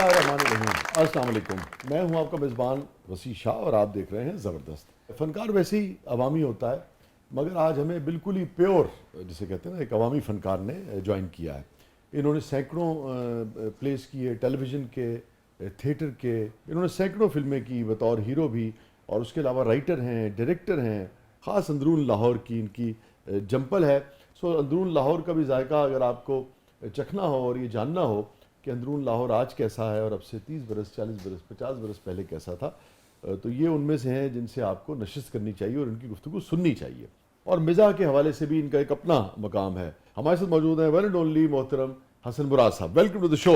अस्सलाम वालेकुम। मैं हूं आपका मेज़बान वसी शाह और आप देख रहे हैं ज़बरदस्त। फ़नकार वैसे ही अवामी होता है, मगर आज हमें बिल्कुल ही प्योर, जिसे कहते हैं ना, एक अवामी फ़नकार ने ज्वाइन किया है। इन्होंने सैकड़ों प्लेस किए, टेलीविज़न के, थिएटर के, इन्होंने सैकड़ों फिल्में की बतौर हीरो भी, और उसके अलावा राइटर हैं, डायरेक्टर हैं। ख़ास अंदरून लाहौर की इनकी जंपल है। सो अंदरून लाहौर का भी जायका अगर आपको चखना हो और ये जानना हो कि अंदरून लाहौर आज कैसा है और अब से 30 बरस, 40 बरस, 50 बरस पहले कैसा था, तो ये उनमें से हैं जिनसे आपको नशिस्त करनी चाहिए और इनकी गुफ्तगू सुननी चाहिए। और मिज़ाह के हवाले से भी इनका एक अपना मकाम है। हमारे साथ मौजूद हैं वन एंड ओनली मोहतरम हसन मुराद साहब। Welcome to the show.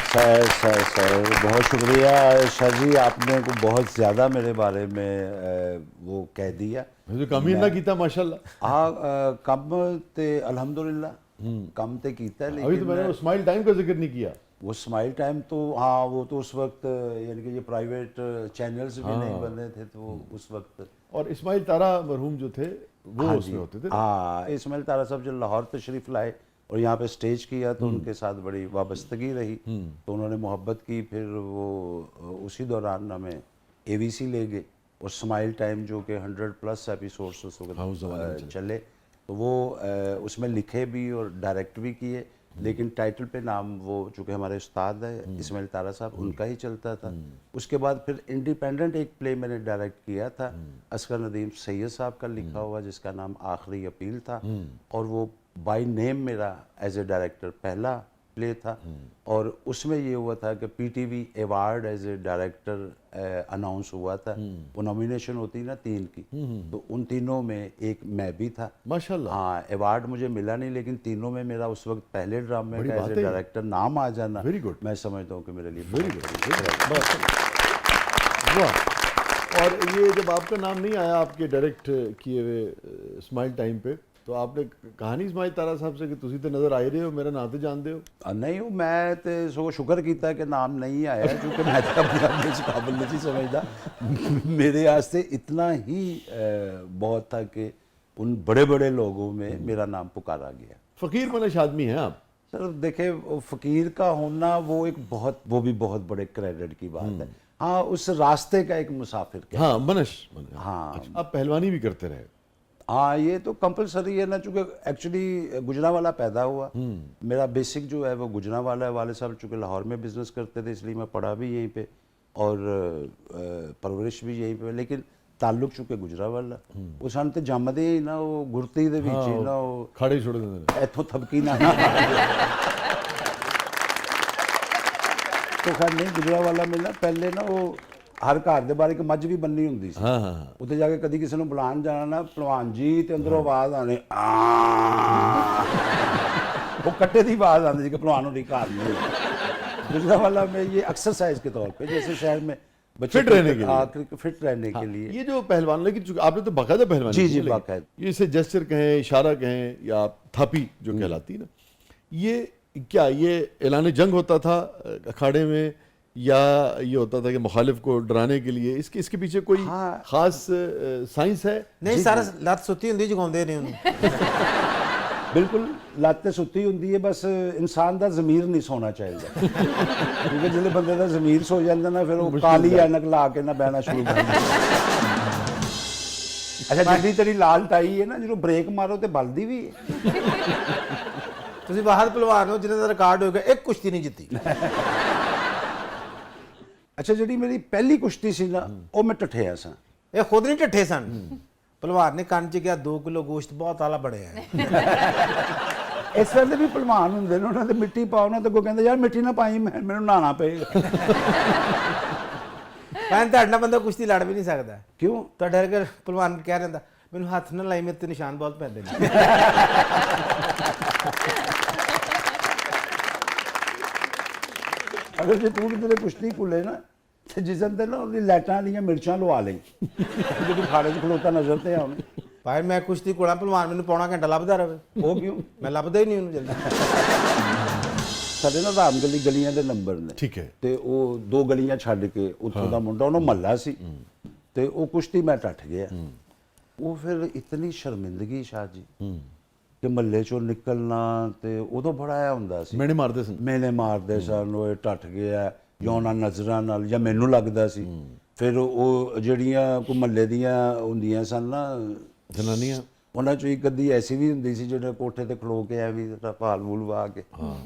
Sir बहुत शुक्रिया शाह जी, आपने को बहुत ज़्यादा मेरे बारे में वो कह दिया। मुझे कम ही ना कीता माशाल्लाह। हाँ, कम ते अल्हम्दुलिल्लाह कम ते कीता है, अभी तो मैंने स्माइल टाइम का जिक्र नहीं किया। वो स्माइल टाइम तो हाँ, वो तो उस वक्त यानी कि ये प्राइवेट चैनल्स भी नहीं बने थे, तो वो उस वक्त। और इस्माइल तारा मरहूम जो थे वो उसमें होते थे। हाँ, इस्माइल तारा साहब जो लाहौर तशरीफ़ लाए और यहाँ पे स्टेज किया, तो उनके साथ बड़ी वाबस्तगी रही, तो उन्होंने मोहब्बत की। फिर वो उसी दौरान हमें एवीसी ले गए और स्माइल टाइम जो कि 100+ एपिसोड्स उस वक्त चले, तो वो उसमें लिखे भी और डायरेक्ट भी किए। लेकिन टाइटल पे नाम वो चूँकि हमारे उस्ताद है इस्माइल तारा साहब, उनका ही चलता था। उसके बाद फिर इंडिपेंडेंट एक प्ले मैंने डायरेक्ट किया था, असगर नदीम सैयद साहब का लिखा हुआ, जिसका नाम आखिरी अपील था, और वो बाय नेम मेरा एज ए डायरेक्टर पहला प्ले था। और उसमें ये हुआ था कि PTV award as a director announce हुआ था। वो नॉमिनेशन होती ना 3 की, तो उन तीनों में एक मैं भी था माशाल्लाह। हाँ, अवार्ड मुझे मिला नहीं, लेकिन तीनों में मेरा उस वक्त पहले ड्रामे का एज ए डायरेक्टर नाम आ जाना, वेरी गुड, मैं समझता हूँ कि मेरे लिए वेरी गुड। वाह। और ये जब आपका नाम नहीं आया आपके डायरेक्ट किए हुए स्माइल टाइम पे, तो आपने कहानी इस्माइल तारा साहब से कि तुसी तो नज़र आए रहे हो, मेरा नाम तो जानते हो। नहीं हूँ मैं, तो सो शुक्र किया कि नाम नहीं आया, क्योंकि मैं तो अपने आप में काबिल नहीं समझता। मेरे वास्ते इतना ही बहुत था कि उन बड़े बड़े लोगों में मेरा नाम पुकारा गया। फ़कीर मनश आदमी हैं आप। सर देखे, फ़कीर का होना वो एक बहुत, वो भी बहुत बड़े क्रेडिट की बात है। हाँ, उस रास्ते का एक मुसाफिर के। हाँ, मनश। हाँ, अच्छा, आप पहलवानी भी करते रहे। हाँ, ये तो कंपलसरी है ना, चूँकि एक्चुअली गुजरांवाला पैदा हुआ। मेरा बेसिक जो है वो गुजरांवाला है। वाले साहब चूँकि लाहौर में बिजनेस करते थे, इसलिए मैं पढ़ा भी यहीं पे और परवरिश भी यहीं पे, लेकिन ताल्लुक चूँकि गुजरांवाला। वो सन तो जमदे ही ना, वो गुरती दे विच ही ना, वो खाड़े छोड़ देंगे इत्थों थपकी ना। तो खैर नहीं, गुजरांवाला में ना पहले ना वो हर घर के बारे एक मझ भी बन्नी होंदी सी। हाँ हाँ। उत्थे जाके कदी किसी ने बुलान जाना ना, भलवान जी, ते अंदरों आवाज आने वो कट्टे की आवाज आती थी कि भलवान होरी घर नहीं। गुजरांवाला में ये एक्सरसाइज के तौर पे, जैसे शहर में बच्चे फिट रहने के लिए, फिट रहने के लिए। ये जो पहलवान, लेकिन आपने तो बाकायदा पहलवान, जी बाकायदा, ये इसे जेस्चर कहें, इशारा कहें, या थापी जो कहलाती है ना, ये क्या ये ऐलान जंग होता था अखाड़े में, या ये होता था कि मुखालिफ को डराने के लिए? इसके पीछे कोई खास साइंस है? नहीं, सारा लत सुती होंदी जगाउंदे नहीं उन्हें। बिल्कुल लत सुती होंदी है, बस इंसान का जमीर नहीं सोना चाहिए। क्योंकि जिसले बंदे का जमीर सो जाता ना, फिर वो काली ऐनक ला के ना बहना शुरू कर दिंदा। अच्छा, जिद्दी तेरी लाल टाई है ना, जो ब्रेक मारो तो बलदी भी है। ਤੁਸੀਂ ਬਾਹਰ ਪਹਿਲਵਾਨ ਹੋ ਜਿਨ੍ਹਾਂ ਦਾ ਰਿਕਾਰਡ ਹੋ ਗਿਆ, ਇੱਕ ਕੁਸ਼ਤੀ ਨਹੀਂ ਜਿੱਤੀ। अच्छा, जी मेरी पहली कुश्ती सी ना, वो मैं टठिया सा। ਇਹ ਖੁਦ ਨਹੀਂ ਢੱਠੇ ਸਨ। ਪਹਿਲਵਾਨ ਨੇ ਕੰਨ 'ਚ ਕਿਹਾ 2 ਕਿਲੋ ਗੋਸ਼ਤ ਬਹੁਤ ਆਲਾ ਬਣਿਆ ਹੈ। इस तरह भी भलवान होंगे ना, उन्होंने मिट्टी पाओ ना, तो कोई कहता यार मिट्टी ना पाई, मैंने नहाना पेगा। ਮੈਂ ਤੁਹਾਡੇ ਨਾਲ ਬੰਦਾ ਕੁਸ਼ਤੀ ਲੜ ਵੀ ਨਹੀਂ ਸਕਦਾ। क्यों? ਤੁਹਾਡੇ ਵਰਗੇ ਪਹਿਲਵਾਨ ਕਹਿ ਰਹਿੰਦਾ ਮੈਨੂੰ ਹੱਥ ਨਾ ਲਾਈ, ਮੇਰੇ ਤੇ ਨਿਸ਼ਾਨ ਬਹੁਤ ਪੈਂਦੇ ਨੇ। अगर जो तू कितने कुश्ती खुले ना, तो जिस दिन ना उसकी लाइटा वाली मिर्चा लवा ली, जो खाड़े च खलोता नजर ते आवे। ਭਾਈ ਮੈਂ ਕੁਸ਼ਤੀ ਕੋਲਾਂ ਪਹਿਲਵਾਨ ਮੈਨੂੰ ਪੌਣਾ ਘੰਟਾ ਲੱਭਦਾ ਰਹੇ। वो क्यों? ਮੈਂ ਲੱਭਦਾ ਹੀ ਨਹੀਂ ਉਹਨੂੰ ਜਲਦੀ। ਸਾਡੇ ਨਾ ਰਾਮ ਗਲੀ ਗਲੀਆਂ ਦੇ ਨੰਬਰ ਨੇ, ਠੀਕ ਹੈ, ਤੇ ਉਹ 2 ਗਲੀਆਂ ਛੱਡ ਕੇ ਉੱਥੋਂ ਦਾ ਮੁੰਡਾ, ਉਹਨੂੰ ਮਹੱਲਾ ਸੀ, ਤੇ ਉਹ ਕੁਸ਼ਤੀ ਮੈਂ ਟੱਠ ਗਿਆ। ਉਹ ਫਿਰ ਇਤਨੀ ਸ਼ਰਮਿੰਦਗੀ ਸ਼ਾਹ ਜੀ कि महल्ले चों निकलना, तो उदों बड़ा आया हुंदा सी, मैंने मारते सन, मेले मारते सन, वो टट गया ਜਾਂ ਉਹਨਾਂ ਨਜ਼ਰਾਂ ਨਾਲ ਜਾਂ ਮੈਨੂੰ ਲੱਗਦਾ ਸੀ। ਫਿਰ ਉਹ ਜਿਹੜੀਆਂ ਕੋ ਮਹੱਲੇ ਦੀਆਂ ਹੁੰਦੀਆਂ ਸਨ ਨਾ ਜਨਾਨੀਆਂ, ਉਹਨਾਂ ਚੋਂ ਇੱਕ ਅੱਧੀ ਐਸੀ ਵੀ ਹੁੰਦੀ ਸੀ ਜਿਹੜੇ ਕੋਠੇ ਤੇ ਖਲੋ ਕੇ ਐਵੇਂ ਭਾਲ ਵੂਲ ਵਾ ਕੇ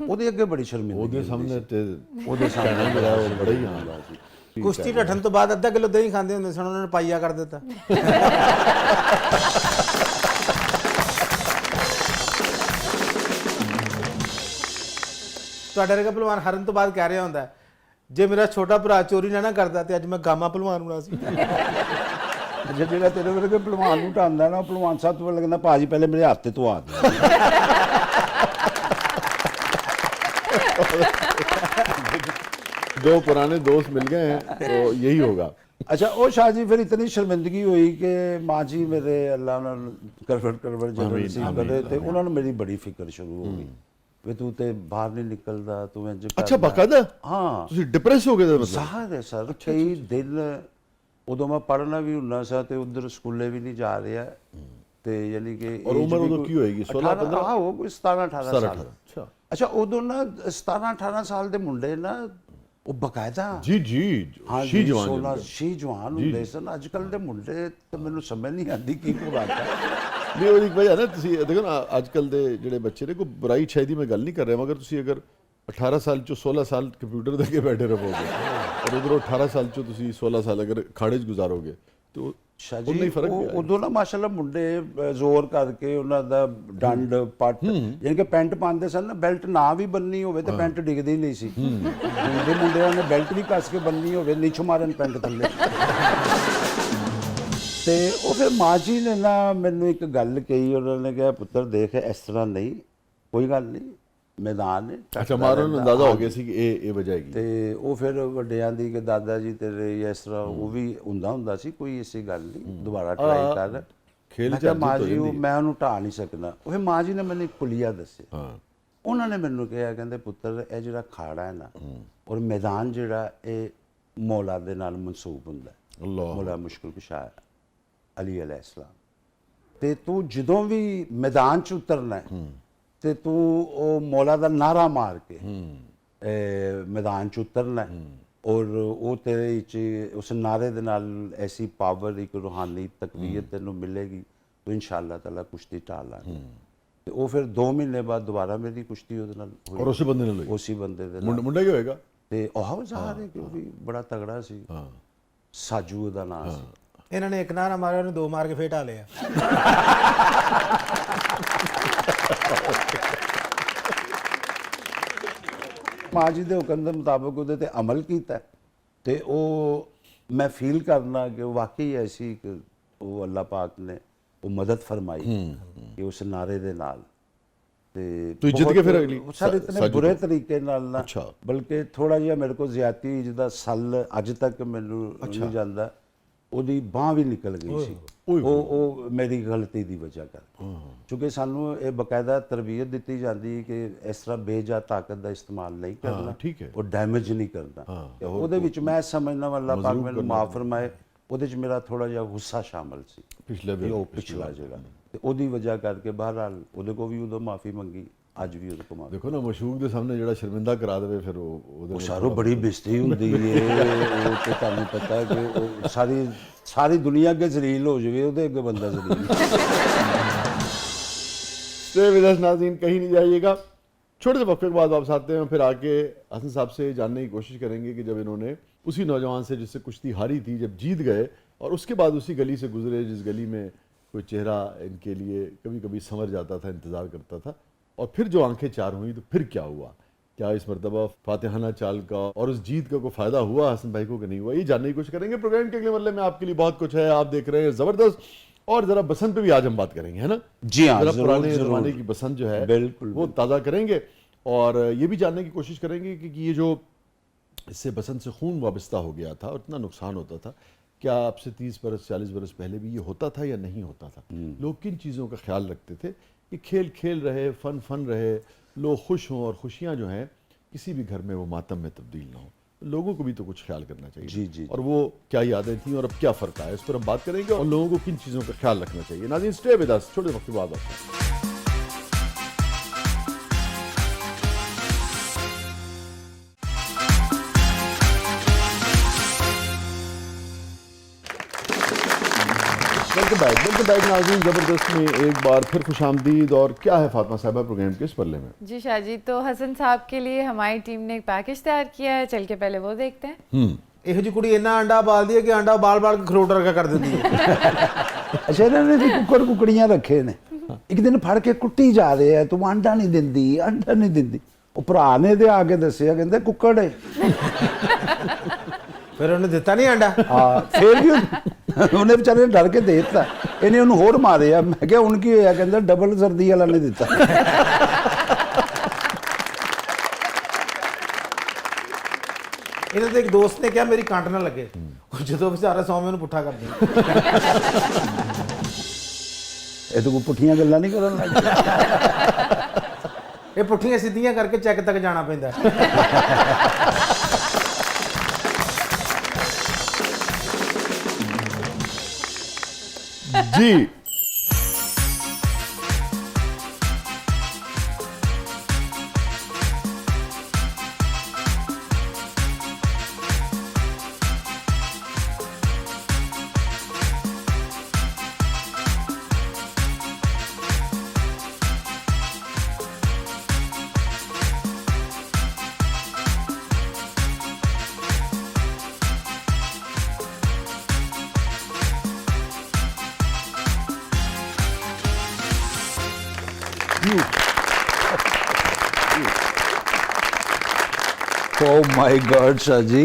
ਉਹਦੇ ਅੱਗੇ ਬੜੀ ਸ਼ਰਮਿੰਦਗੀ ਉਹਦੇ ਸਾਹਮਣੇ ਤੇ ਉਹਦੇ ਸਾਹਮਣੇ ਜਿਹੜਾ ਉਹ ਬੜਾ ਹੀ ਆਉਂਦਾ ਸੀ। ਕੁਸ਼ਤੀ ਢੱਠਣ ਤੋਂ ਬਾਅਦ ਅੱਧਾ ਕਿਲੋ ਦਹੀਂ ਖਾਂਦੇ ਹੁੰਦੇ ਸਨ, ਉਹਨਾਂ ਨੇ ਪਾਈਆ ਕਰ ਦਿੱਤਾ। ਤੁਹਾਡਾ ਵਰਗਾ ਪਹਿਲਵਾਨ ਹਾਰਨ ਤੋਂ ਬਾਅਦ ਕਹਿ ਰਿਹਾ ਹੁੰਦਾ ਹੈ, ਜੇ ਮੇਰਾ ਛੋਟਾ ਭਰਾ ਚੋਰੀ ਨਾ ਕਰਦਾ ਤੇ ਅੱਜ ਮੈਂ ਗਾਮਾ ਪਹਿਲਵਾਨ ਹੋਣਾ ਸੀ। ਜਿਹੜਾ ਤੇਰੇ ਵਰਗੇ ਪਹਿਲਵਾਨ ਨੂੰ ਢਾਂਦਾ ਨਾ, ਪਹਿਲਵਾਨ ਸਾਹਿਬ ਤੋਂ ਲੱਗਦਾ ਭਾਜੀ ਪਹਿਲੇ ਮੇਰੇ ਹੱਥ ਤੇ ਧਵਾ ਦੇ। दो पुराने दोस्त मिल गए हैं तो यही होगा। अच्छा वो शाह जी फिर इतनी शर्मिंदगी हुई कि माँ जी मेरे अल्लाह नाल करवट करवट जब आमीन, नसीब करे ते उन्होंने मेरी बड़ी फिक्र शुरू हो गई वे तू ते बाहर नहीं निकलदा तू इंज अच्छा बाकायदा हाँ ਤੁਸੀਂ ਡਿਪਰੈਸ ਹੋ ਗਏ ਤਾਂ ਮਤਲਬ ਜ਼ਾਹਰ ਹੈ ਸਰ ਕਈ ਦਿਨ ਉਦੋਂ ਮੈਂ ਪੜ੍ਹਨਾ ਵੀ ਹੁੰਦਾ ਸੀ ਤੇ ਉਧਰ ਸਕੂਲੇ ਵੀ ਨਹੀਂ ਜਾ ਰਿਹਾ ਤੇ ਯਾਨੀ ਕਿ ਔਰ ਉਮਰ ਉਦੋਂ ਕੀ ਹੋਏਗੀ 16 15 ਹਾਂ ਉਹ 17 18 ਸਾਲ ਅੱਛਾ ਅੱਛਾ ਉਦੋਂ ਨਾ 17 18 ਸਾਲ ਦੇ ਮੁੰਡੇ ਨਾ ਉਹ ਬਕਾਇਦਾ ਜੀ ਜੀ ਹਾਂ ਸ਼ੀ ਜਵਾਨ 16 ਸ਼ੀ ਜਵਾਨ ਹੁੰਦੇ ਸਨ ਅੱਜ ਕੱਲ ਦੇ ਮੁੰਡੇ ਤੇ ਮੈਨੂੰ ਸਮਝ ਨਹੀਂ ਆਉਂਦੀ ਕੀ ਖੁਰਾਕ ਹੈ ਨਹੀਂ ਉਹਦੀ ਵਜ੍ਹਾ ਨਾ ਤੁਸੀਂ ਦੇਖੋ ਨਾ ਅੱਜ ਕੱਲ ਦੇ ਜਿਹੜੇ ਬੱਚੇ ਨੇ ਕੋਈ ਬੁਰਾਈ ਛਾਈ ਦੀ ਮੈਂ ਗੱਲ ਨਹੀਂ ਕਰ ਰਿਹਾ ਮਗਰ ਤੁਸੀਂ ਅਗਰ 18 ਸਾਲ ਚੋਂ 16 ਸਾਲ ਕੰਪਿਊਟਰ ਦੇ ਅੱਗੇ ਬੈਠੇ ਰਹੋਗੇ ਔਰ ਉਧਰੋਂ 18 ਸਾਲ ਚੋਂ ਤੁਸੀਂ 16 ਸਾਲ ਅਗਰ ਖਾੜੇ 'ਚ ਗੁਜ਼ਾਰੋਗੇ तो ਜੀ ਉਦੋਂ ਨਾ ਮਾਸ਼ਾਅੱਲਾ ਮੁੰਡੇ ਜ਼ੋਰ ਕਰਕੇ ਉਹਨਾਂ ਦਾ ਡੰਡ ਪੱਟ ਯਾਨੀ ਕਿ ਪੈਂਟ ਪਾਉਂਦੇ ਸਨ ਨਾ ਬੈਲਟ ਨਾ ਵੀ ਬੰਨੀ ਹੋਵੇ ਤੇ ਪੈਂਟ ਡਿੱਗਦੀ ਨਹੀਂ ਸੀ ਜਿਹੜੇ ਮੁੰਡਿਆਂ ਨੇ ਬੈਲਟ ਵੀ ਕੱਸ ਕੇ ਬੰਨੀ ਹੋਵੇ ਨਿਛ ਮਾਰਨ ਪੈਂਟ ਥੱਲੇ ਤੇ ਉਹ ਫਿਰ ਮਾਂ ਜੀ ਨੇ ਨਾ ਮੈਨੂੰ ਇੱਕ ਗੱਲ ਕਹੀ ਉਹਨਾਂ ਨੇ ਕਿਹਾ ਪੁੱਤਰ ਦੇਖ ਇਸ ਤਰ੍ਹਾਂ ਨਹੀਂ ਕੋਈ ਗੱਲ ਨਹੀਂ मैदान है अच्छा मारो ਨੂੰ ਅੰਦਾਜ਼ਾ ਹੋ ਗਿਆ ਸੀ ਕਿ ਇਹ ਵਜਾਏਗੀ ਤੇ ਉਹ ਫਿਰ ਵੱਡਿਆਂ ਦੀ ਕਿ ਦਾਦਾ ਜੀ ਤੇਰੇ ਇਸ ਤਰ੍ਹਾਂ ਉਹ ਵੀ ਹੁੰਦਾ ਸੀ ਕੋਈ ਐਸੀ ਗੱਲ ਨਹੀਂ ਦੁਬਾਰਾ ਟਰਾਈ ਕਰ ਖੇਲ ਚ ਮਾਂ ਜੀ ਮੈਂ ਉਹਨੂੰ ਢਾ ਨਹੀਂ ਸਕਦਾ ਉਹ ਮਾਂ ਜੀ ਨੇ ਮੈਨੂੰ ਇੱਕ ਪੁਲੀਆ ਦੱਸਿਆ ਹਾਂ ਉਹਨਾਂ ਨੇ ਮੈਨੂੰ ਕਿਹਾ ਕਹਿੰਦੇ ਪੁੱਤਰ ਇਹ ਜਿਹੜਾ ਖਾੜਾ ਹੈ ਨਾ ਔਰ ਮੈਦਾਨ ਜਿਹੜਾ ਇਹ ਮੌਲਾ ਦੇ ਨਾਲ ਮਨਸੂਬ ਹੁੰਦਾ ਅੱਲਾਹ ਮੌਲਾ ਮੁਸ਼ਕਿਲ ਕੁਸ਼ਾ ਅਲੀ ਅਲੈਹਿਸਲਾਮ ਤੇ ਤੂੰ ਜਦੋਂ ਵੀ ਮੈਦਾਨ 'ਚ ਉਤਰਨਾ ਹੈ ਤੇ ਤੂੰ ਉਹ ਮੌਲਾ ਦਾ ਨਾਰਾ ਮਾਰ ਕੇ ਮੈਦਾਨ 'ਚ ਉਤਰਨਾ ਔਰ ਉਹ ਤੇਰੇ ਵਿੱਚ ਉਸ ਨਾਰੇ ਦੇ ਨਾਲ ਐਸੀ ਪਾਵਰ ਇੱਕ ਰੂਹਾਨੀ ਤਕਵੀਅਤ ਤੈਨੂੰ ਮਿਲੇਗੀ ਤੂੰ ਇਨਸ਼ਾਅੱਲਾ ਤਾਲਾ ਕੁਸ਼ਤੀ ਢਾਲ ਲਾਂਗੇ ਤੇ ਉਹ ਫਿਰ 2 ਮਹੀਨੇ ਬਾਅਦ ਦੁਬਾਰਾ ਮੇਰੀ ਕੁਸ਼ਤੀ ਉਹਦੇ ਨਾਲ ਹੋਈ ਔਰ ਉਸੇ ਬੰਦੇ ਨਾਲ ਹੋਈ ਉਸੇ ਬੰਦੇ ਦੇ ਨਾਲ ਮੁੰਡਾ ਕੀ ਹੋਏਗਾ ਤੇ ਉਹ ਜ਼ਾਹਰ ਹੈ ਕਿ ਉਹ ਵੀ ਬੜਾ ਤਗੜਾ ਸੀ ਹਾਂ ਸਾਜੂ ਦਾ ਨਾਮ ਸੀ ਇਹਨਾਂ ਨੇ ਇੱਕ ਨਾ ਮਾਰਿਆ ਉਹਨੇ 2 ਮਾਰ ਕੇ ਫੇਰ ਢਾ ਲਿਆ ਮਾਂ ਜੀ ਦੇ ਹੁਕਮ ਦੇ ਮੁਤਾਬਕ ਉਹਦੇ ਤੇ ਅਮਲ ਕੀਤਾ ਤੇ ਉਹ ਮੈਂ ਫੀਲ ਕਰਨਾ ਕਿ ਉਹ ਵਾਕਈ ਐਸੀ ਕਿ ਉਹ ਅੱਲਾਹ ਪਾਕ ਨੇ ਉਹ ਮਦਦ ਫਰਮਾਈ ਕਿ ਉਸ ਨਾਰੇ ਦੇ ਨਾਲ ਤੇ ਤੂੰ ਜਿੱਤ ਕੇ ਫਿਰ ਅਗਲੀ ਸਾਰੇ ਇਤਨੇ ਬੁਰੇ ਤਰੀਕੇ ਨਾਲ ਨਾ ਅੱਛਾ ਬਲਕਿ ਥੋੜਾ ਜਿਹਾ ਮੇਰੇ ਕੋਲ ਜ਼ਿਆਦਤੀ ਜਿਹਦਾ ਸੱਲ ਅੱਜ ਤੱਕ ਮੈਨੂੰ ਨਹੀਂ ਜਾਂਦਾ ਉਹਦੀ ਬਾਹ ਵੀ ਨਿਕਲ ਗਈ ਸੀ ਉਹ ਮੇਰੀ ਗਲਤੀ ਦੀ ਵਜ੍ਹਾ ਕਰਕੇ ਕਿਉਂਕਿ ਸਾਨੂੰ ਇਹ ਬਕਾਇਦਾ ਤਰਬੀਅਤ ਦਿੱਤੀ ਜਾਂਦੀ ਹੈ ਕਿ ਇਸ ਤਰ੍ਹਾਂ ਬੇਜਾ ਤਾਕਤ ਦਾ ਇਸਤੇਮਾਲ ਨਹੀਂ ਕਰਨਾ ਠੀਕ ਹੈ ਉਹ ਡੈਮੇਜ ਨਹੀਂ ਕਰਨਾ ਉਹਦੇ ਵਿੱਚ ਮੈਂ ਸਮਝਣਾ ਅੱਲਾਹ ਪਾਕ ਮੈਨੂੰ ਮਾਫ ਫਰਮਾਏ ਉਹਦੇ ਵਿੱਚ ਮੇਰਾ ਥੋੜਾ ਜਿਹਾ ਗੁੱਸਾ ਸ਼ਾਮਲ ਸੀ ਪਿਛਲਾ ਜਿਹੜਾ ਤੇ ਉਹਦੀ ਵਜ੍ਹਾ ਕਰਕੇ ਬਹਰਹਾਲ ਉਹਦੇ ਕੋ ਵੀ ਉਦੋਂ ਮਾਫੀ ਮੰਗੀ ਅੱਜ ਵੀ ਉਹਦੇ ਕੋ ਮਾਫੀ ਦੇਖੋ ਨਾ ਮਸ਼ੂਕ ਦੇ ਸਾਹਮਣੇ ਜਿਹੜਾ ਸ਼ਰਮਿੰਦਾ ਕਰਾ ਦੇਵੇ ਫਿਰ ਉਹਦੇ ਸਾਰੋ ਬੜੀ ਬੇਇੱਜ਼ਤੀ ਹੁੰਦੀ ਹੈ ਉਹ ਤੇ ਤੁਹਾਨੂੰ ਪਤਾ ਹੈ ਕਿ ਉਹ ਸਾਰੀ दुनिया के जलील हो जाए ਉਹਦੇ ਅੱਗੇ ਬੰਦਾ ਜ਼ਲੀਲ स्टे विद अस नाज़रीन कहीं नहीं जाइएगा छोटे से वक्फे के बाद वापस आते हैं फिर आके हसन साहब से जानने की कोशिश करेंगे कि जब इन्होंने उसी नौजवान से जिससे कुश्ती हारी थी जब जीत गए और उसके बाद उसी गली से गुजरे जिस गली में कोई चेहरा इनके लिए कभी कभी संवर जाता था इंतज़ार करता था और फिर जो आंखें चार हुई तो फिर क्या हुआ क्या इस मरतबा फातिहाना चाल का और उस जीत का कोई फायदा हुआ हसन भाई को कि नहीं हुआ ये जानने की कोशिश करेंगे प्रोग्राम के अगले मरले में आपके लिए बहुत कुछ है आप देख रहे हैं ज़बरदस्त और जरा बसंत पे भी आज हम बात करेंगे है ना जी हाँ जरा पुराने ज़माने की बसंत जो है बिल्कुल वो ताज़ा करेंगे और ये भी जानने की कोशिश करेंगे कि ये जो इससे बसंत से खून वाबस्ता हो गया था और इतना नुकसान होता था क्या अब से 30 बरस 40 बरस पहले भी ये होता था या नहीं होता था लोग किन चीज़ों का ख्याल रखते थे कि खेल खेल रहे फन रहे लोग खुश हों और खुशियाँ जो हैं किसी भी घर में वो मातम में तब्दील ना हो लोगों को भी तो कुछ ख्याल करना चाहिए जी और वो क्या यादें थी और अब क्या फ़र्क आया इस पर हम बात करेंगे और लोगों को किन चीज़ों का ख्याल रखना चाहिए नाज़रीन स्टे विद अस छोटे वक्त बाद वेलकम बैक नाज़रीन। ज़बरदस्त में एक बार फिर खुशामदीद। और क्या है फातिमा साहबा प्रोग्राम के इस पल्ले में? जी शाहजी, तो हसन साहब के लिए हमारी टीम ने एक पैकेज तैयार किया है, चल के पहले वो देखते हैं। ਇਹੋ ਜਿਹੀ ਕੁੜੀ ਇੰਨਾ ਅੰਡਾ ਬਾਲਦੀ ਹੈ ਕਿ ਅੰਡਾ ਬਾਲ-ਬਾਲ ਕੇ ਖਰੋਟ ਵਰਗਾ ਕਰ ਦਿੰਦੀ ਹੈ। ਅੱਛਾ ਇਹਨਾਂ ਨੇ ਵੀ ਕੁੱਕੜੀਆਂ ਰੱਖੇ ਨੇ। ਇੱਕ ਦਿਨ ਫੜ ਕੇ ਕੁੱਟੀ ਜਾ ਰਹੇ ਆ, ਤੂੰ ਆਂਡਾ ਨਹੀਂ ਦਿੰਦੀ। ਉਹ ਭਰਾ ਨੇ ਤੇ ਆ ਕੇ ਦੱਸਿਆ, ਕਹਿੰਦੇ ਕੁੱਕੜ ਹੈ। ਫਿਰ ਉਹਨੇ ਦਿੱਤਾ ਨਹੀਂ ਅੰਡਾ। ਹਾਂ ਫੇਰ ਵੀ ਉਹਨੇ ਵਿਚਾਰੇ ਨੇ ਡਰ ਕੇ ਦੇ ਦਿੱਤਾ। ਇਹਨੇ ਉਹਨੂੰ ਹੋਰ ਮਾਰਿਆ। ਮੈਂ ਕਿਹਾ ਹੁਣ ਕੀ ਹੋਇਆ? ਕਹਿੰਦਾ ਡਬਲ ਸਰਦੀ ਵਾਲਾ ਨੇ ਦਿੱਤਾ। ਇਹਨਾਂ ਦੇ ਇੱਕ ਦੋਸਤ ਨੇ ਕਿਹਾ ਮੇਰੀ ਕੰਟ ਨਾ ਲੱਗੇ। ਜਦੋਂ ਵਿਚਾਰਾ ਸੌਵੇਂ ਉਹਨੂੰ ਪੁੱਠਾ ਕਰ ਦਿੰਦਾ। ਇਹ ਤਾਂ ਕੋਈ ਪੁੱਠੀਆਂ ਗੱਲਾਂ ਨਹੀਂ ਕਰਨ ਲੱਗ। ਇਹ ਪੁੱਠੀਆਂ ਸਿੱਧੀਆਂ ਕਰਕੇ ਚੈੱਕ ਤੱਕ ਜਾਣਾ ਪੈਂਦਾ। जी ਓ ਮਾਈ ਗॉड ਸ਼ਾਹ ਜੀ,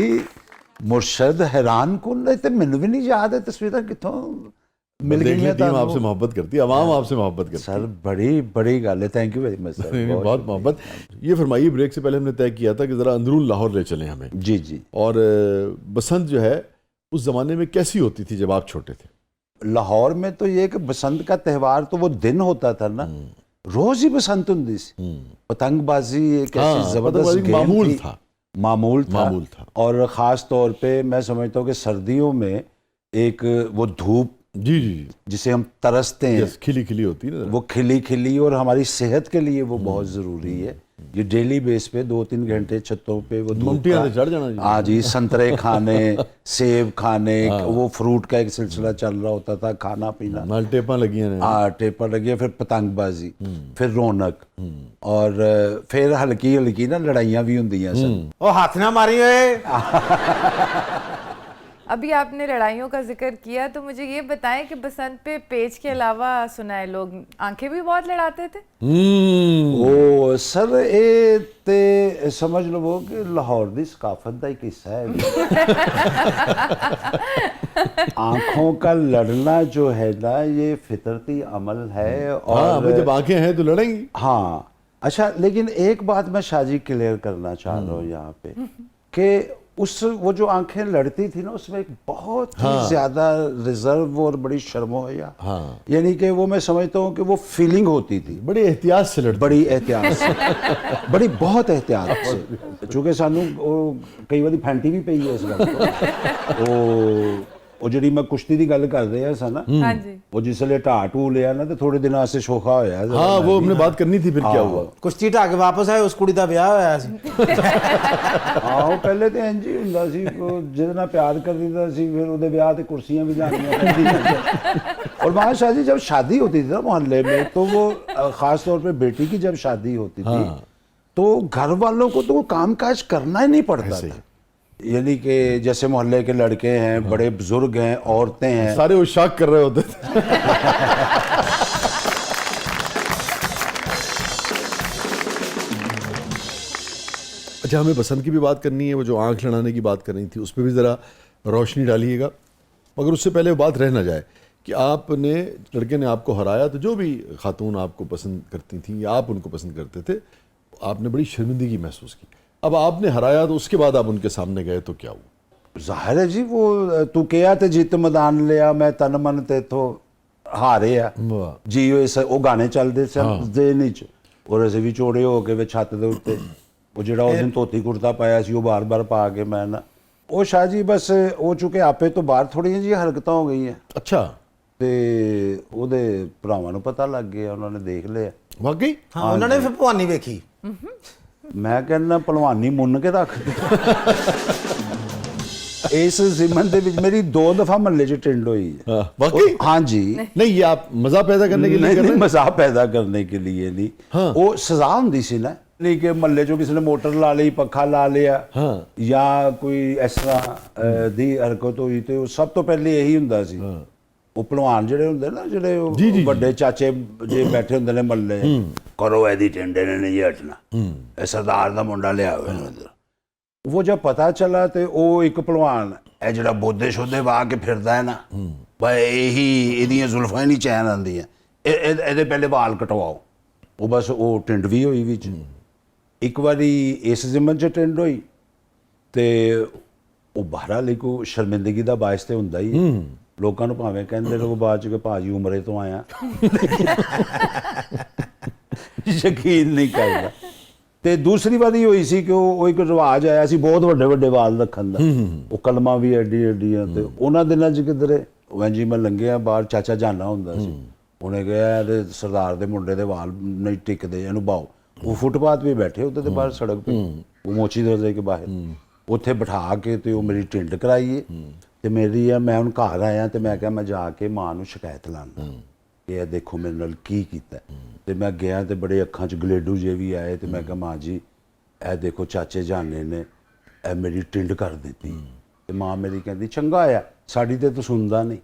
ਮੁਰਸ਼ਦ हैरान कुन है। तो मैनू भी नहीं याद है तस्वीर कितों मिल देख गई। लें, टीम आपसे मोहब्बत करती है, अवाम आपसे मोहब्बत करती सर बड़ी बड़ी गल है। Thank you very much sir. है। बहुत मोहब्बत। ये फरमाइए, ब्रेक से पहले हमने तय किया था कि ज़रा अंदरून लाहौर ले चलें हमें। जी जी। और बसंत जो है उस ज़माने में कैसी होती थी जब आप छोटे थे? लाहौर में तो ये कि बसंत का त्यौहार तो वो दिन होता था ना, रोज ही बसंत होती सी। पतंगबाजी एक हाँ, ऐसी जबरदस्त पतंगबाजी गेम मामूल थी। था। मामूल था। और ख़ास तौर पे मैं समझता हूँ कि सर्दियों में एक वो धूप जी जी जिसे हम तरसते हैं, यस, खिली खिली होती है ना। वो खिली और हमारी सेहत के लिए वो बहुत ज़रूरी है। ये डेली बेस पे 2-3 घंटे छतों पे वो धूप मुमटियाँ का- से चढ़ जाना जी। हाँ जी, संतरे खाने, सेब खाने, वो फ्रूट का एक सिलसिला चल रहा होता था, खाना पीना। नाल टेपा लगी हैं। हाँ टेपर लगी है, फिर पतंगबाजी, फिर रौनक, और फिर हल्की हल्की ना लड़ाइयाँ भी होंदियां सन। ਉਹ ਹੱਥ ਨਾ ਮਾਰੀ ਓਏ। अभी आपने लड़ाइयों का जिक्र किया, तो मुझे ये बताएं कि बसंत पे पेच के अलावा सुना है लोग आंखें भी बहुत लड़ाते थे। ओ सर ये ते समझ लो कि लाहौर दी सकाफत का एक हिस्सा है। आंखों का लड़ना जो है ना, ये फितरती अमल है। हाँ, और जब आंखें हैं तो लड़ेंगी। हाँ अच्छा, लेकिन एक बात मैं शाहजी क्लियर करना चाह रहा हूँ यहाँ पे कि वो जो आंखें लड़ती थी ना, उसमें एक बहुत ही ज्यादा रिजर्व और बड़ी शर्मो है। हाँ। यानी कि वो मैं समझता हूँ कि वो फीलिंग होती थी बड़ी एहतियात से लड़ती। बड़ी एहतियात से, बड़ी बहुत एहतियात से। चूंकि सानू कई बार फैंटी भी पई है इस गल तो। वो जी मैं कुश्ती की गल कर रहा सा ना, हाँ जी। वो जिसले ढा ढू लिया ना, तो थोड़े दिन वास्ते शोखा होया। हाँ, वो हमने बात करनी थी, फिर क्या हुआ? ਕੁਸ਼ਤੀ ਢਾ ਕੇ ਵਾਪਸ ਆਏ, ਉਸ ਕੁੜੀ ਦਾ ਵਿਆਹ ਹੋਇਆ ਸੀ। हाँ वो पहले तो इंज ही हुंदा सी, जिहदे नाल प्यार कर दिंदा सी, फिर उहदे ब्याह ते कुर्सियां भी जानियां पैंदियां। और वहाँ शादी जब शादी होती थी ना मोहल्ले में, तो वो खास तौर पे बेटी की जब शादी होती थी, तो घर वालों को तो वो काम काज करना ही नहीं पड़ता था। यानी कि जैसे मोहल्ले के लड़के हैं, बड़े बुजुर्ग हैं, औरतें हैं, सारे उशाक कर रहे होते थे। अच्छा, हमें बसंत की भी बात करनी है, वो जो आंख लड़ाने की बात करनी थी उस पर भी ज़रा रोशनी डालिएगा। मगर उससे पहले वो बात रह ना जाए कि आपने, लड़के ने आपको हराया, तो जो भी खातून आपको पसंद करती थी या आप उनको पसंद करते थे, आपने बड़ी शर्मिंदगी महसूस की। अब आपने हराया तो उसके बाद आप उनके सामने गए तो क्या हुआ? जाहिर है जी, वो तू क्या ते जित मैदान लिया, मैं तन मन ते तो हारे आ वाह। जी। वो गाने चलते सन देन च, और असें भी चौड़े हो के छत दे उत्ते वो जिहड़ा उस दिन धोती कुर्ता पाया सी, वो बार-बार पा के मैं ना, वो शाह जी बस वो चुके आपे तो बाहर थोड़ियां जी हरकतां हो गई हैं। अच्छा, ਤੇ ਉਹਦੇ ਭਰਾਵਾਂ ਨੂੰ ਪਤਾ ਲੱਗ ਗਿਆ, ਉਹਨਾਂ ਨੇ ਦੇਖ ਲਿਆ। वाकई? ਹਾਂ, ਉਹਨਾਂ ਨੇ ਫਿਰ ਭਵਾਨੀ ਵੇਖੀ। ਮੈਂ ਕਹਿੰਦਾ ਭਲਵਾਨੀ ਮੁੰਨ ਕੇ ਰੱਖ ਦੇ। ਇਸ ਜ਼ਿਮਨ ਦੇ ਵਿੱਚ ਮੇਰੀ 2 ਦਫਾ ਮਹੱਲੇ 'ਚ ਟਿੰਡ ਹੋਈ ਹੈ। हाँ, वाकई हाँ जी, नहीं ये आप मजा पैदा करने के लिए नहीं कर रहे हैं? मज़ा पैदा करने के लिए नहीं, हाँ। वो सजा ਹੁੰਦੀ ਸੀ ਨਾ, ਨਹੀਂ ਕਿ ਮਹੱਲੇ 'ਚੋਂ ਕਿਸੇ ਨੇ ਮੋਟਰ ਲਾ ਲਈ, ਪੱਖਾ ਲਾ ਲਿਆ, ਹਾਂ। ਜਾਂ ਕੋਈ ਇਸ ਤਰ੍ਹਾਂ ਦੀ ਹਰਕਤ ਹੋਈ ਤੇ ਉਹ ਸਭ ਤੋਂ ਪਹਿਲੇ ਇਹੀ ਹੁੰਦਾ ਸੀ। ਉਹ ਭਲਵਾਨ ਜਿਹੜੇ ਹੁੰਦੇ ਨਾ, ਜਿਹੜੇ ਉਹ ਜੀ, ਜੀ, ਵੱਡੇ ਚਾਚੇ ਜੇ ਬੈਠੇ ਹੁੰਦੇ ਨੇ ਮਹੱਲੇ, ਕਰੋ ਇਹਦੀ ਟਿੰਡੇ ਨੇ ਨਹੀਂ ਹਟਣਾ, ਇਹ ਸਰਦਾਰ ਦਾ ਮੁੰਡਾ ਲਿਆ ਹੋਇਆ ਨੇ ਉੱਧਰ। ਉਹ ਜਦ ਪਤਾ ਚੱਲਾ ਤੇ ਉਹ ਇੱਕ ਭਲਵਾਨ, ਇਹ ਜਿਹੜਾ ਬੋਦੇ ਸ਼ੋਦੇ ਵਾਹ ਕੇ ਫਿਰਦਾ ਹੈ ਨਾ, ਬਈ ਇਹਦੀਆਂ ਜ਼ੁਲਫਾਂ ਹੀ ਨਹੀਂ ਚੈਨ ਆਉਂਦੀਆਂ, ਇਹਦੇ ਪਹਿਲੇ ਵਾਲ ਕਟਵਾਓ। ਉਹ ਬਸ ਉਹ ਟਿੰਡ ਵੀ ਹੋਈ ਵਿੱਚ। ਇੱਕ ਵਾਰੀ ਇਸ ਜ਼ਿਮਨ 'ਚ ਟਿੰਡ ਹੋਈ ਤੇ ਉਹ ਬਹਰਾਲ ਕੋ ਸ਼ਰਮਿੰਦਗੀ ਦਾ ਬਾਇਸ ਤੇ ਹੁੰਦਾ ਹੀ। ਲੋਕਾਂ ਨੂੰ ਭਾਵੇਂ ਕਹਿੰਦੇ ਰਹੋ ਬਾਅਦ 'ਚ ਕਿ ਭਾਜੀ ਉਮਰੇ ਤੋਂ ਆਇਆ, ਯਕੀਨ ਨਹੀਂ ਕਰਦਾ। ਤੇ ਦੂਸਰੀ ਵਾਰੀ ਹੋਈ ਸੀ ਕਿ ਉਹ ਇੱਕ ਰਿਵਾਜ ਆਇਆ ਸੀ ਬਹੁਤ ਵੱਡੇ ਵੱਡੇ ਵਾਲ ਰੱਖਣ ਦਾ, ਉਹ ਕਲਮਾਂ ਵੀ ਐਡੀ ਐਡੀਆਂ। ਤੇ ਉਹਨਾਂ ਦਿਨਾਂ 'ਚ ਕਿਧਰੇ ਵੈਂਜੀ ਮੈਂ ਲੰਘਿਆ ਬਾਹਰ, ਚਾਚਾ ਜਾਨਾ ਹੁੰਦਾ ਸੀ, ਉਹਨੇ ਕਿਹਾ ਇਹਦੇ ਸਰਦਾਰ ਦੇ ਮੁੰਡੇ ਦੇ ਵਾਲ ਨਹੀਂ ਟਿਕਦੇ, ਇਹਨੂੰ ਬਾਓ। ਉਹ ਫੁੱਟਪਾਥ 'ਤੇ ਬੈਠੇ ਉੱਤੇ ਤੇ ਬਾਹਰ ਸੜਕ 'ਤੇ, ਉਹ ਮੋਚੀ ਦਰਵਾਜ਼ੇ ਕੇ ਬਾਹਰ, ਉੱਥੇ ਬਿਠਾ ਕੇ ਤੇ ਉਹ ਮੇਰੀ ਟਿੰਡ ਕਰਾਈਏ। ਤੇ ਮੇਰੀ ਆ, ਮੈਂ ਹੁਣ ਘਰ ਆਇਆ ਤੇ ਮੈਂ ਕਿਹਾ ਮੈਂ ਜਾ ਕੇ ਮਾਂ ਨੂੰ ਸ਼ਿਕਾਇਤ ਲਾਉਂਦਾ ਕਿ ਇਹ ਦੇਖੋ ਮੇਰੇ ਨਾਲ ਕੀ ਕੀਤਾ। ਤੇ ਮੈਂ ਗਿਆ ਤੇ ਬੜੇ ਅੱਖਾਂ 'ਚ ਗਲੇਡੂ ਜੇ ਵੀ ਆਏ ਤੇ ਮੈਂ ਕਿਹਾ ਮਾਂ ਜੀ ਇਹ ਦੇਖੋ ਚਾਚੇ ਜਾਨੇ ਨੇ ਇਹ ਮੇਰੀ ਟਿੰਡ ਕਰ ਦਿੱਤੀ। ਤੇ ਮਾਂ ਮੇਰੀ ਕਹਿੰਦੀ ਚੰਗਾ ਆ, ਸਾਡੀ ਤੇ ਤੂੰ ਸੁਣਦਾ ਨਹੀਂ।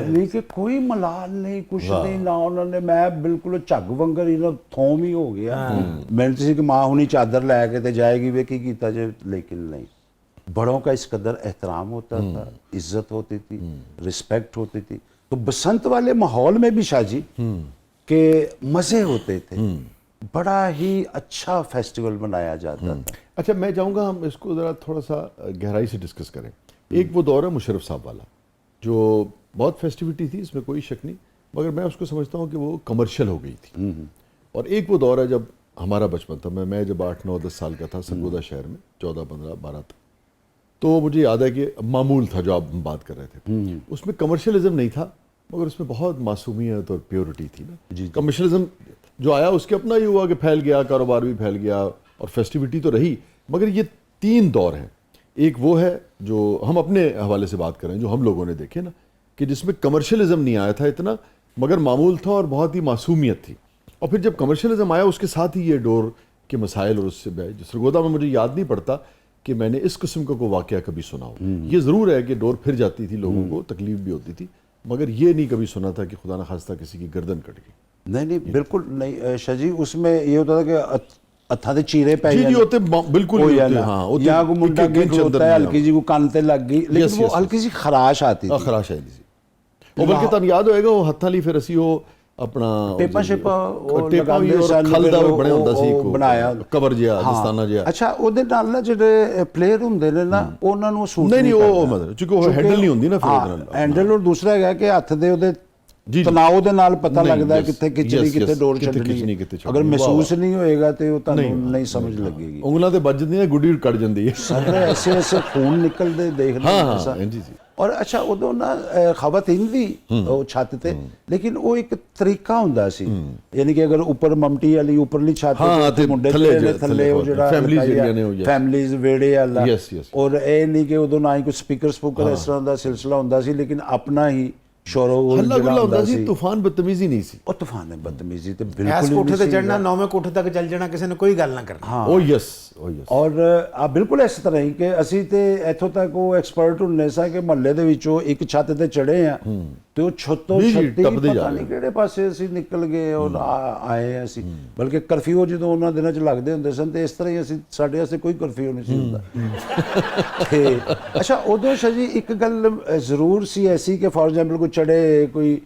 ਨਹੀਂ ਕਿ ਕੋਈ ਮਲਾਲ ਨਹੀਂ, ਕੁਛ ਨਹੀਂ ਨਾ ਉਹਨਾਂ ਨੇ। ਮੈਂ ਬਿਲਕੁਲ ਝੱਗ ਵੰਗਰ ਹੀ ਨਾ ਥੋਮ ਹੀ ਹੋ ਗਿਆ। ਮੈਨੂੰ ਸੀ ਕਿ ਮਾਂ ਹੁਣੀ ਚਾਦਰ ਲੈ ਕੇ ਤੇ ਜਾਏਗੀ ਵੇ ਕੀ ਕੀਤਾ ਜੇ, ਲੇਕਿਨ नहीं। बड़ों का इस कदर एहतराम होता था, इज्जत होती थी, रिस्पेक्ट होती थी। तो बसंत वाले माहौल में भी शाहजी के मज़े होते थे, बड़ा ही अच्छा फेस्टिवल मनाया जाता था। अच्छा, मैं चाहूँगा हम इसको ज़रा थोड़ा सा गहराई से डिस्कस करें। एक वो दौर है मुशर्रफ साहब वाला, जो बहुत फेस्टिविटी थी, इसमें कोई शक नहीं, मगर मैं उसको समझता हूँ कि वो कमर्शियल हो गई थी। और एक वो दौर है जब हमारा बचपन था, मैं जब 8, 9, 10 साल का था सरगोदा शहर में, 14, 15, 12 तक, तो मुझे याद है कि मामूल था जो आप बात कर रहे थे, उसमें कमर्शियलिज्म नहीं था, मगर उसमें बहुत मासूमियत और प्योरिटी थी ना। कमर्शियलिज्म जो आया उसके अपना ही हुआ कि फैल गया, कारोबार भी फैल गया और फेस्टिविटी तो रही। मगर ये 3 दौर हैं। एक वो है जो हम अपने हवाले से बात करें, जो हम लोगों ने देखे ना, कि जिसमें कमर्शियलिज्म नहीं आया था इतना, मगर मामूल था और बहुत ही मासूमियत थी। और फिर जब कमर्शियलिज्म आया उसके साथ ही ये डोर के मसाइल, और उससे सरगोदा में मुझे याद नहीं पड़ता कि मैंने इस किस्म का कोई वाक़या कभी सुना हो। ये ज़रूर है कि डोर फिर जाती थी, लोगों को तकलीफ भी होती थी, मगर ये नहीं कभी सुना था कि खुदा न खास्ता किसी की गर्दन कट गई। नहीं बिल्कुल नहीं शाहजी। उसमें ये होता था कि हत्थां दे चीरे पै जी होते बिल्कुल ही होते, हाँ, होते या को मुंडा एक- एक गिर होता है, हल्की जी को कान ते लग गई, लेकिन Yes, वो yes, हल्की सी खराश आती थी। खराश आई सी। और बल्कि तुहानू याद होएगा वो हत्थां लई फिर ਅਸੀਂ ਉਹ ਆਪਣਾ ਟੇਪਾ ਸ਼ੇਪਾ ਉਹ ਟੇਪਾ ਵੀ ਲਗਾਉਂਦੇ ਔਰ ਸਨ, ਖਲ ਦਾ ਫਿਰ ਬਣਿਆ ਹੁੰਦਾ ਸੀ, ਉਹ ਬਣਾਇਆ ਕਵਰ ਜਿਹਾ, ਹਾਂ। ਦਸਤਾਨਾ ਜਿਹਾ। ਅੱਛਾ, ਉਹਦੇ ਨਾਲ ਨਾ ਜਿਹੜੇ ਪਲੇਅਰ ਹੁੰਦੇ ਨੇ ਨਾ, ਉਹਨਾਂ ਨੂੰ ਸੂਟ ਨਹੀਂ ਉਹ ਕਰਦਾ। ਮਤਲਬ ਕਿਉਂਕਿ ਉਹ ਹੈਂਡਲ ਨਹੀਂ ਹੁੰਦੀ ਨਾ ਫਿਰ ਉਹਦੇ ਨਾਲ। ਹੈਂਡਲ, ਔਰ ਦੂਸਰਾ ਹੈਗਾ ਕਿ ਹੱਥ ਦੇ ਉਹਦੇ ਜੀ। ਤਣਾਅ ਦੇ ਨਾਲ ਪਤਾ ਨਹੀਂ, ਲੱਗਦਾ yes, ਕਿੱਥੇ ਖਿੱਚਣੀ, yes, ਕਿੱਥੇ yes, ਡੋਰ ਕਿੱਥੇ ਖਿੱਚਣੀ, ਛੱਡਣੀ। ਕਿੱਥੇ ਛੱਡਣੀ। ਅਗਰ ਮਹਿਸੂਸ ਵਾਹ। ਨਹੀਂ ਹੋਏਗਾ ਤੇ ਉਹ ਤੁਹਾਨੂੰ ਨਹੀਂ ਸਮਝ ਲੱਗੇਗੀ। ਉਂਗਲਾਂ ਤੇ ਵੱਜ ਜਾਂਦੀਆਂ, ਗੁੱਡੀ ਕੱਟ ਜਾਂਦੀ ਹੈ। ਸਾਰੇ ਐਸੇ ਐਸੇ ਖੂਨ ਨਿਕਲਦੇ ਦੇਖ ਹਾਂ ਲਓ ਹਾਂ ਜੀ ਜੀ। ਔਰ ਅੱਛਾ, ਉਦੋਂ ਨਾ ਖਵਾਤੀਨ ਵੀ ਉਹ ਛੱਤ ਤੇ, ਲੇਕਿਨ ਉਹ ਇੱਕ ਤਰੀਕਾ ਹੁੰਦਾ ਸੀ, ਯਾਨੀ ਕਿ ਅਗਰ ਉੱਪਰ ਮਮਟੀ ਵਾਲੀ ਉੱਪਰਲੀ ਛੱਤ ਹਾਂ, ਤੇ ਮੁੰਡੇ ਥੱਲੇ ਉਹ ਜਿਹੜਾ ਫੈਮਿਲੀਜ਼ ਜਿਹੜੀਆਂ ਨੇ ਉਹ, yes। ਫੈਮਿਲੀਜ਼ ਵੇੜੇ ਵਾਲਾ। Yes, yes। ਔਰ ਇਹ ਨਹੀਂ ਕਿ ਉਦੋਂ ਨਾ ਹੀ ਕੋਈ ਸਪੀਕਰ ਸਪੂਕਰ ਇਸ ਤਰ੍ਹਾਂ ਦਾ ਸਿਲਸਿਲਾ ਹੁੰਦਾ ਸੀ, ਲੇਕਿਨ ਆਪਣਾ ਹੀ ਸ਼ੋਰੋ ਹੱਲਾ ਗੁੱਲਾ ਹੁੰਦਾ ਸੀ, ਤੂਫਾਨ ਬਦਤਮੀਜ਼ੀ ਨਹੀਂ ਸੀ। ਉਹ ਤੂਫਾਨ ਹੈ ਬਦਤਮੀਜ਼ੀ ਤੇ ਐਸ ਬਿਲਕੁਲ ਕੋਠੇ ਤੇ ਚੜਨਾ, 9ਵੇਂ ਕੋਠੇ ਤੱਕ ਚੱਲ ਜਾਣਾ, ਕਿਸੇ ਨੇ ਕੋਈ ਗੱਲ ਨਾ ਕਰਨੀ। ਉਹ ਯਸ, ਉਹ ਯਸ। ਔਰ ਆ ਬਿਲਕੁਲ ਇਸ ਤਰ੍ਹਾਂ ਹੀ ਕਿ ਅਸੀਂ ਤੇ ਇੱਥੋਂ ਤੱਕ ਉਹ ਐਕਸਪਰਟ ਹੁੰਨੇ ਸਾਂ ਕਿ ਮਹੱਲੇ ਦੇ ਵਿੱਚੋਂ ਇੱਕ ਛੱਤ ਤੇ ਚੜੇ ਆ ਤੇ ਉਹ ਛੱਤੋਂ ਜੀ, ਛੱਤੀ ਟੱਪਦੇ ਜਾ ਪਤਾ ਰਹੇ। ਨਹੀਂ ਕਿਹੜੇ ਪਾਸੇ ਅਸੀਂ ਨਿਕਲ ਗਏ ਔਰ ਆਏ ਅਸੀਂ। ਬਲਕਿ ਕਰਫਿਊ ਜਦੋਂ ਉਹਨਾਂ ਦਿਨਾਂ 'ਚ ਲੱਗਦੇ ਹੁੰਦੇ ਸਨ ਤੇ ਇਸ ਤਰ੍ਹਾਂ ਹੀ ਅਸੀਂ, ਸਾਡੇ ਵਾਸਤੇ ਕੋਈ ਕਰਫਿਊ ਨਹੀਂ ਸੀ ਹੁੰਦਾ। ਤੇ ਅੱਛਾ, ਉਦੋਂ ਸ਼ਾਹ ਜੀ ਇੱਕ ਗੱਲ ਜ਼ਰੂਰ ਸੀ ਐਸੀ ਕਿ ਫੋਰ ਐਗਜ਼ਾਮਪਲ ਕੋਈ ਚੜੇ ਕੋਈ,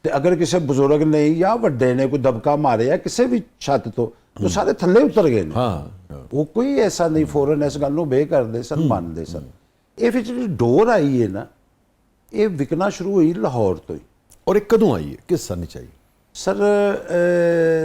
ਤੇ ਅਗਰ ਕਿਸੇ ਬਜ਼ੁਰਗ ਨੇ ਜਾਂ ਵੱਡੇ ਨੇ ਕੋਈ ਦਬਕਾ ਮਾਰਿਆ ਕਿਸੇ ਵੀ ਛੱਤ ਤੋਂ, ਤਾਂ ਸਾਰੇ ਥੱਲੇ ਉਤਰ ਗਏ ਨੇ। ਹਾਂ, ਉਹ ਕੋਈ ਐਸਾ ਨਹੀਂ, ਫੌਰਨ ਇਸ ਗੱਲ ਨੂੰ ਬੇ ਕਰਦੇ ਸਨ, ਮੰਨਦੇ ਸਨ। ਇਹ ਫਿਰ ਜਿਹੜੀ ਡੋਰ ਆਈ ਹੈ ਨਾ, ਇਹ ਵਿਕਣਾ ਸ਼ੁਰੂ ਹੋਈ ਲਾਹੌਰ ਤੋਂ ਹੀ। ਔਰ ਇਹ ਕਦੋਂ ਆਈ ਹੈ, ਕਿਸ ਸਾਲ ਚ ਆਈ? ਸਰ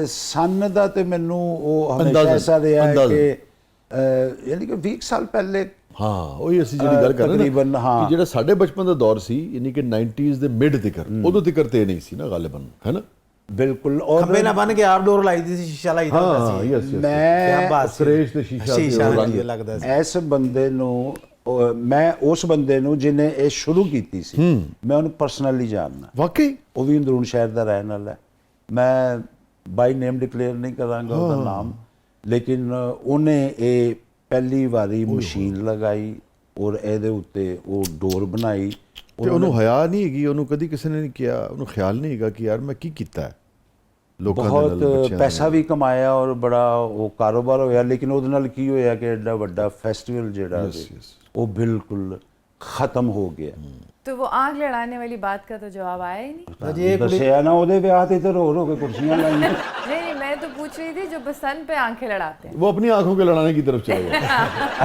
ਸੰਨ ਦਾ ਤੇ ਮੈਨੂੰ ਉਹ ਹਮੇਸ਼ਾ ਅੰਦਾਜ਼ਨ, ਐਸਾ ਰਿਹਾ ਹੈ ਅੰਦਾਜ਼ਨ। ਕਿ ਯਾਨੀ ਕਿ 20 ਸਾਲ ਪਹਿਲੇ। ਹਾਂ, ਉਹੀ ਅਸੀਂ ਜਿਹੜੀ ਗੱਲ ਕਰ ਰਹੇ ਤਕਰੀਬਨ, ਹਾਂ। ਕਿ ਜਿਹੜਾ ਸਾਡੇ ਬਚਪਨ ਦਾ ਦੌਰ ਸੀ, ਯਾਨੀ ਕਿ 90s ਦੇ ਮਿਡ ਤੱਕ, ਉਦੋਂ ਤੱਕ ਤੇ ਨਹੀਂ ਸੀ ਨਾ ਗਾਲਿਬਨ, ਹੈ ਨਾ। ਬਿਲਕੁਲ। ਔਰ ਖੰਬੇ ਨਾ ਬਣ ਕੇ ਆਪ ਡੋਰ ਲਾਈ ਦੀ ਸੀ, ਸ਼ੀਸ਼ਾ ਲਾਈ ਦਾ ਹੁੰਦਾ ਹਾਂ ਸੀ। ਯਸ ਮੈਂ ਕਿਆ ਬਾਤ ਸੀ। ਸੁਰੇਸ਼ ਤੇ ਸ਼ੀਸ਼ਾ ਸ਼ੀਸ਼ਾ ਤੇ ਹਾਂਜੀ ਲੱਗਦਾ ਸੀ। ਇਸ ਬੰਦੇ ਨੂੰ मैं उस बंदे ਨੂੰ ਜਿਹਨੇ ਇਹ ਸ਼ੁਰੂ ਕੀਤੀ ਸੀ ਮੈਂ ਉਹਨੂੰ ਪਰਸਨਲੀ ਜਾਣਦਾ वाकई ਉਹ ਵੀ ਅੰਦਰੂਨ ਸ਼ਹਿਰ ਦਾ ਰਹਿਣ ਵਾਲਾ ਹੈ ਮੈਂ ਬਾਈ ਨੇਮ ਡਿਕਲੇਅਰ ਨਹੀਂ ਕਰਾਂਗਾ ਉਹਦਾ ਨਾਮ ਲੇਕਿਨ ਉਹਨੇ ਇਹ ਪਹਿਲੀ ਵਾਰੀ ਮਸ਼ੀਨ ਲਗਾਈ ਔਰ ਇਹਦੇ ਉੱਤੇ ਉਹ ਡੋਰ ਬਣਾਈ ਤੇ ਉਹਨੂੰ ਹਯਾ ਨਹੀਂ ਹੈਗੀ ਉਹਨੂੰ ਕਦੀ ਕਿਸੇ ਨੇ ਨਹੀਂ ਕਿਹਾ ਉਹਨੂੰ ਖਿਆਲ ਨਹੀਂ ਹੈਗਾ ਕਿ ਯਾਰ ਮੈਂ ਕੀ ਕੀਤਾ ਹੈ ਲੋਕਾਂ ਦੇ ਨਾਲ ਬਹੁਤ ਬੱਚਿਆਂ ਦੇ ਪੈਸਾ ਨਾਲ। ਵੀ ਕਮਾਇਆ ਔਰ ਬੜਾ ਉਹ ਕਾਰੋਬਾਰ ਹੋਇਆ ਲੇਕਿਨ ਉਹਦੇ ਨਾਲ ਕੀ ਹੋਇਆ ਕਿ ਐਡਾ ਵੱਡਾ ਫੈਸਟੀਵਲ ਜਿਹੜਾ ਸੀ, ਉਹ ਬਿਲਕੁਲ ਖਤਮ ਹੋ ਗਿਆ तो वो आंख लड़ाने वाली बात का तो जवाब आया ही नहीं। जी एक ਦੱਸਿਆ ਨਾ ਉਹਦੇ ਵਿਆਹ ਤੇ रो रो के ਕੁਰਸੀਆਂ ਲਾਈਆਂ नहीं मैं तो पूछ रही थी जो बसंत पे आंखें लड़ाते हैं। वो अपनी आंखों के लड़ाने की तरफ चला गया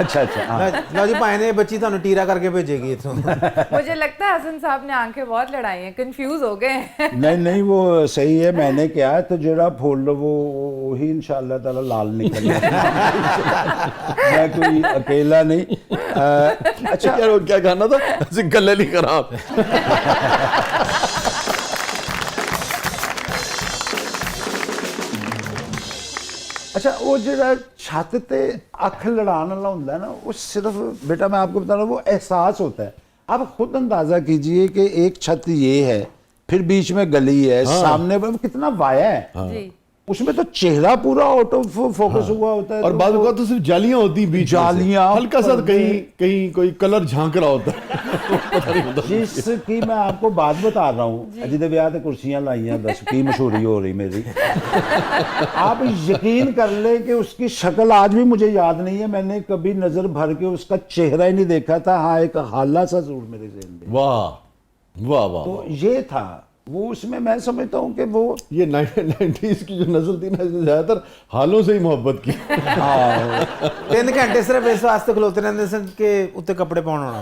ਅੱਛਾ ਅੱਛਾ ਹਾਂ ਲਓ ਜੀ ਭਾਈ ਨੇ ਬੱਚੀ ਤੁਹਾਨੂੰ ਟੀਰਾ ਕਰਕੇ ਭੇਜੇਗੀ ਇਥੋਂ मुझे लगता है हसन साहब ने आंखें बहुत लड़ाई हैं, कंफ्यूज हो गए हैं। नहीं नहीं वो सही है मैंने क्या है तो जरा फुल वो ही इंशाल्लाह ताला लाल निकल मैं कोई अकेला नहीं अच्छा यार वो क्या गाना था ऐसे गले नहीं खराब अच्छा वो जरा छत ते अख लड़ाने वाला होता है ना वो सिर्फ बेटा मैं आपको बता रहा हूँ वो एहसास होता है आप खुद अंदाजा कीजिए कि एक छत ये है फिर बीच में गली है सामने पर कितना वाया है जी उसमें तो चेहरा पूरा ऑटो फोकस हुआ होता है और तो बाद वो- में तो सिर्फ जालियां होती हैं बीच में से। जालियां, हल्का सा पर्दे। कहीं कहीं कोई कलर झांक रहा होता है पता नहीं होता जिसकी मैं आपको बात बता रहा हूँ जिदे ब्याह ते कुर्सियां लाइयां दस की मशहूरी हो रही मेरी आप यकीन कर ले कि उसकी शक्ल आज भी मुझे याद नहीं है मैंने कभी नजर भर के उसका चेहरा ही नहीं देखा था हाँ एक हाला सा जरूर मेरे ज़हन में वाह वाह वाह तो ये था वो उसमें मैं समझता हूँ कि वो ये 90s की जो नस्ल थी ना इसने ज्यादातर हालों से ही मोहब्बत की 3 ਘੰਟੇ ਸਿਰਫ ਇਸ ਵਾਸਤੇ ਖਲੋਤੇ ਰਹਿੰਦੇ ਸਨ ਕਿ ਉੱਤੇ ਕੱਪੜੇ ਪਾਉਣ ਆਉਣਾ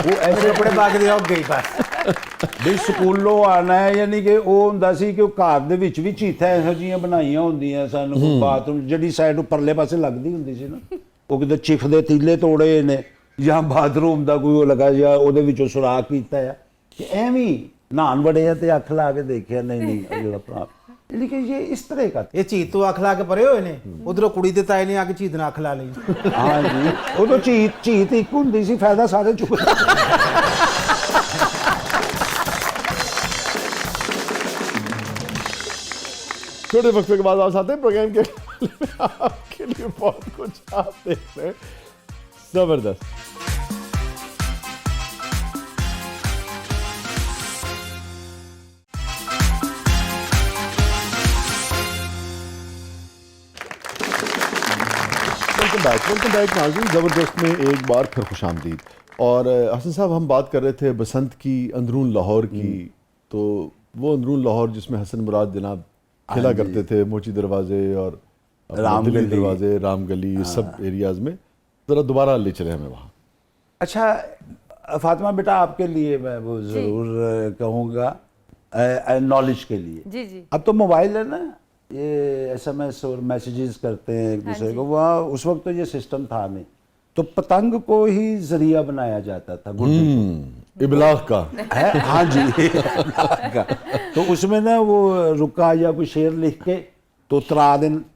वो ऐसे ਕੱਪੜੇ ਪਾ ਕੇ ਦਿਓ ਗਈ ਬਸ ਵੀ ਸਕੂਲੋਂ ਆਣਾ ਹੈ ਯਾਨੀ ਕਿ ਉਹ ਹੁੰਦਾ ਸੀ ਕਿ ਉਹ ਘਰ ਦੇ ਵਿੱਚ ਵੀ ਚੀਥਾਂ ਇਹੋ ਜਿਹੀਆਂ ਬਣਾਈਆਂ ਹੁੰਦੀਆਂ ਸਨ ਬਾਥਰੂਮ ਜਿਹੜੀ ਸਾਈਡ ਉੱਪਰਲੇ ਪਾਸੇ ਲੱਗਦੀ ਹੁੰਦੀ ਸੀ ਨਾ ਉਹ ਕਿਤੇ ਚਿਫ ਦੇ ਤੀਲੇ ਤੋੜੇ ਨੇ ਜਾਂ ਬਾਥਰੂਮ ਦਾ ਕੋਈ ਉਹ ਲਗਾ ਜਾਂ ਉਹਦੇ ਵਿੱਚੋਂ ਸੁਰਾਖ ਕੀਤਾ ਆ ਕਿ ਐਵੇਂ ਨਹਾਣ ਵੜੇ ਆ ਤੇ ਅੱਖ ਲਾ ਕੇ ਦੇਖਿਆ ਨਹੀਂ ਨਹੀਂ ਇਹ ਜਿਹੜਾ ਭਰਾ ਲੇਕਿਨ ਇਹ ਇਸ ਤਰ੍ਹਾਂ ਦਾ ਇਹ ਚੀਤ ਤੋਂ ਅੱਖ ਲਾ ਕੇ ਪਰੇ ਹੋਏ ਨੇ ਉਧਰੋਂ ਕੁੜੀ ਦੇ ਤਾਏ ਨੇ ਆ ਕੇ ਚੀਤ ਨਾਲ ਅੱਖ ਲਾ ਲਈ ਹਾਂ ਜੀ ਉਦੋਂ ਚੀਤ ਇੱਕ ਹੁੰਦੀ ਸੀ ਫਾਇਦਾ ਸਾਰੇ ਚੁੱਕਦੇ छोटे वक्फे के बाद आप आते हैं प्रोग्राम के आपके लिए बहुत कुछ आप देख रहे हैं जबरदस्त वेलकम बैक नाज़रीन ज़बरदस्त में एक बार फिर खुशामदीद और हसन साहब हम बात कर रहे थे बसंत की अंदरून लाहौर की तो वो अंदरून लाहौर जिसमें हसन मुराद जनाब खेला करते थे मोची दरवाजे और अपना राम दिल्ली गली। दरवाजे राम गली ये सब एरियाज में ज़रा दोबारा ले चले हमें वहाँ अच्छा फातिमा बेटा आपके लिए मैं वो ज़रूर कहूँगा नॉलेज के लिए जी जी अब तो मोबाइल है ना ये एसएमएस और मैसेजेस करते हैं एक दूसरे को वहाँ उस वक्त तो ये सिस्टम था नहीं तो पतंग को ही जरिया बनाया जाता था गुड्डू इबलाग का है हाँ जी का तो उसमें ना वो रुका या कोई शेर लिख के तो ਤਰਾ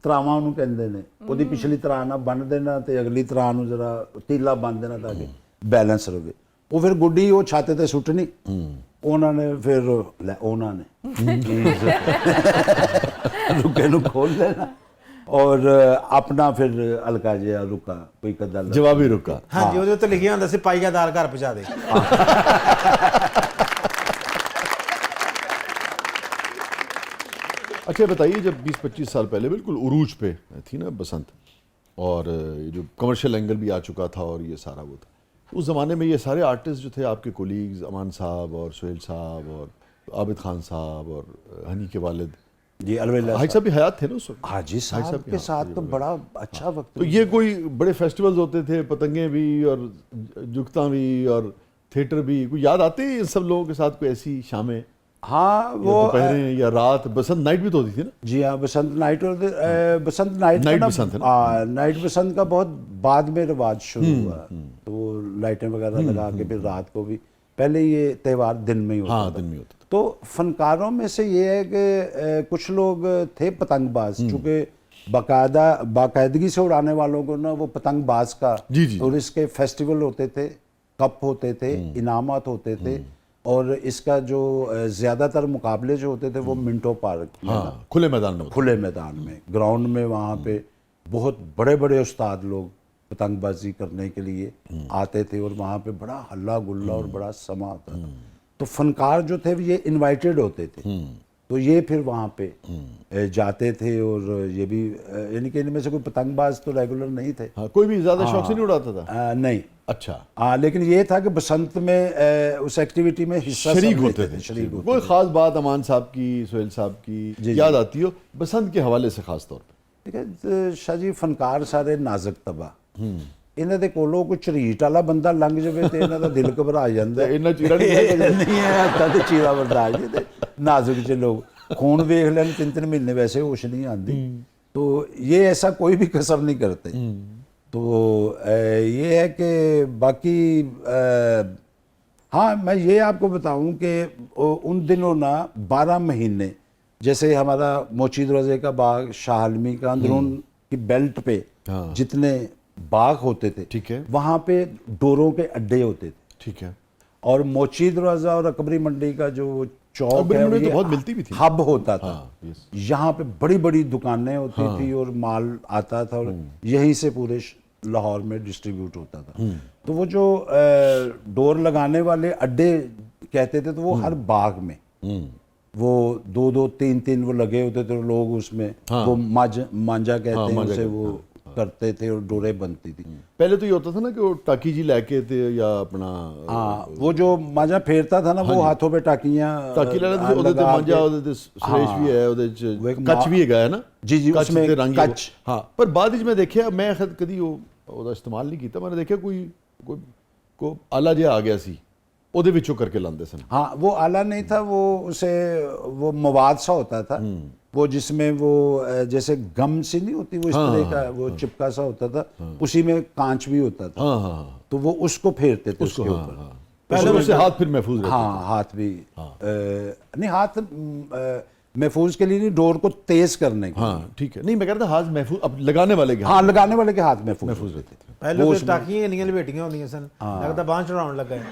ਤਰਾਵਾਂ ਨੂੰ ਕਹਿੰਦੇ ਨੇ ਉਹਦੀ ਪਿਛਲੀ ਤਰਾ ਨਾਲ ਬੰਨ ਦੇਣਾ ਤੇ ਅਗਲੀ ਤਰਾ ਨੂੰ ਜਰਾ ਤੀਲਾ ਬੰਨ ਦੇਣਾ ਤਾਂ ਕਿ ਬੈਲੈਂਸ ਰਵੇ ਉਹ ਫਿਰ ਗੁੱਡੀ ਉਹ ਛੱਤ ਤੇ ਸੁੱਟਣੀ ਉਹਨਾਂ ਨੇ ਫਿਰ ਲੈ ਉਹਨਾਂ ਨੇ रुके ਨੂੰ खोल लेना और अपना फिर हल्का जिहा रुका कोई कदा जवाबी रुका ਹਾਂਜੀ ਉਹਦੇ ਉੱਤੇ ਲਿਖਿਆ ਹੁੰਦਾ ਸੀ ਪਾਈਆ ਦਾਲ ਘਰ ਪਹੁੰਚਾ ਦੇ अच्छा बताइए जब 20-25 साल पहले बिल्कुल उरूज पे थी ना बसंत और ये जो कमर्शियल एंगल भी आ चुका था और ये सारा वो था उस ज़माने में ये सारे आर्टिस्ट जो थे आपके कोलीग्स अमान साहब और सोहेल साहब और आबिद खान साहब और हनी के वालिद जी अलविदा हाई साहब भी हयात थे ना उस वक्त हाजी साहब के साथ तो बड़ा अच्छा वक्त तो ये कोई बड़े फेस्टिवल्स होते थे पतंगे भी और जुगता भी और थिएटर भी कोई याद आते हैं इन सब लोगों के साथ कोई ऐसी शामें हाँ वो दोपहरें या रात बसंत नाइट भी तो होती थी ना जी हाँ बसंत नाइट और बसंत नाइट नाइट का बसंत है ना? हाँ नाइट बसंत का बहुत बाद में रिवाज शुरू हुआ तो वो लाइटें वगैरह लगा के फिर रात को भी पहले ये त्यौहार दिन में ही होता हाँ था। दिन में होता था तो फनकारों में से ये है कि कुछ लोग थे पतंगबाज चूँकि बाकायदगी से उड़ाने वालों को ना वो पतंगबाज का जी, जी। और इसके फेस्टिवल होते थे, कप होते थे, इनामात होते थे, और इसका जो ज़्यादातर मुकाबले जो होते थे वो मिंटो पार्क में ना, हाँ, खुले मैदान में होता खुले मैदान में, ग्राउंड में, वहाँ पे बहुत बड़े बड़े उस्ताद लोग पतंगबाजी करने के लिए आते थे, और वहाँ पे बड़ा हल्ला गुल्ला और बड़ा समा होता था। तो फनकार जो थे ये इनवाइटेड होते थे, तो ये फिर वहाँ पे जाते थे, और ये भी यानी कि इनमें से कोई पतंगबाज तो रेगुलर नहीं थे। हाँ, कोई भी ज्यादा शौक से नहीं उड़ाता था। नहीं। अच्छा, लेकिन ये था कि बसंत में उस एक्टिविटी में हिस्सा शरीक सब होते लेते थे। शरीक होते कोई थे। खास बात अमान साहब की, सुहेल साहब जी, की जी। याद आती हो बसंत के हवाले से खास तौर पे? ठीक है शाह जी, फनकार सारे नाजुक तबा, ਇਹਨਾਂ ਦੇ ਕੋਲੋਂ ਕੋਈ ਝਰੀਟ ਵਾਲਾ ਬੰਦਾ ਲੰਘ ਜਾਵੇ ਤੇ ਇਹਨਾਂ ਦਾ ਦਿਲ ਘਬਰਾ ਜਾਂਦਾ ਤੇ ਇੰਨਾ ਚੀਰਾ ਨਹੀਂ ਨਹੀਂ ਹੈ ਹੱਥਾਂ ਤੇ ਚੀਰਾ ਬਰਦਾਸ਼ਤ ਜੀ, ਤੇ नाजुक से लोग खून वेख लें 3-3 महीने वैसे होश नहीं आती, तो ये ऐसा कोई भी कसर नहीं करते। तो ये है कि बाकी हाँ, मैं ये आपको बताऊं कि उन दिनों ना 12 महीने, जैसे हमारा मोची दरवाजे का बाग, शाह आलमी का अंदरून की बेल्ट पे जितने बाग होते थे, ठीक है, वहाँ पे डोरों के अड्डे होते थे, ठीक है, और मोची दरवाजा और अकबरी मंडी का जो चौक है, तो बहुत मिलती भी थी, हब होता था। यहाँ पे बड़ी बड़ी दुकानें होती थी और माल आता था, और यहीं से पूरे लाहौर में डिस्ट्रीब्यूट होता था। तो वो जो डोर लगाने वाले अड्डे कहते थे, तो वो हर बाग में वो 2-2, 3-3 वो लगे होते थे, लोग उसमें वो मांझा कहते हैं उसे, वो करते थे और डोरे बनती थी। पहले तो ये होता था ना कि वो टाकी जी लेके थे या अपना वो जो मांझा फेरता था ना, वो हाथों पे टाकियां टाकी लगा ਉਹਦੇ ਤੇ ਮਾਂਝਾ, ਉਹਦੇ ਤੇ ਸੁਰੇਸ਼ ਵੀ ਹੈ, ਉਹਦੇ ਚ ਕੱਚ ਵੀ ਹੈਗਾ ਹੈ ਨਾ ਜੀ ਜੀ, उसमें ਕੱਚ। ਹਾਂ, ਪਰ ਬਾਅਦ ਵਿੱਚ ਮੈਂ ਦੇਖਿਆ, ਮੈਂ ਖੁਦ ਕਦੀ ਉਹਦਾ ਇਸਤੇਮਾਲ ਨਹੀਂ ਕੀਤਾ, मैंने देखा कोई आला जिहा आ गया सी, ਉਹਦੇ ਵਿੱਚੋਂ करके लाते सन। हाँ, वो आला नहीं था, वो उसे वो मवाद सा होता था, वो जिसमें वो जैसे गम सी नहीं होती, वो इस तरह का वो चिपका सा होता था, उसी में कांच भी होता था। तो वो उसको फेरते थे उसके ऊपर, पहले उससे हाथ फिर महफूज रहते। हाँ, हाथ भी नहीं, हाथ महफूज के लिए नहीं, डोर को तेज करने के। हाँ, ठीक है, नहीं मैं कह रहा था हाथ महफूज, अब लगाने वाले के, हाँ, लगाने वाले के हाथ महफूज रहते थे। पहले तो टाकियां इन्नियां लपेटियां होंदियां सन, लगदा बांह चढ़ाउण लगा है।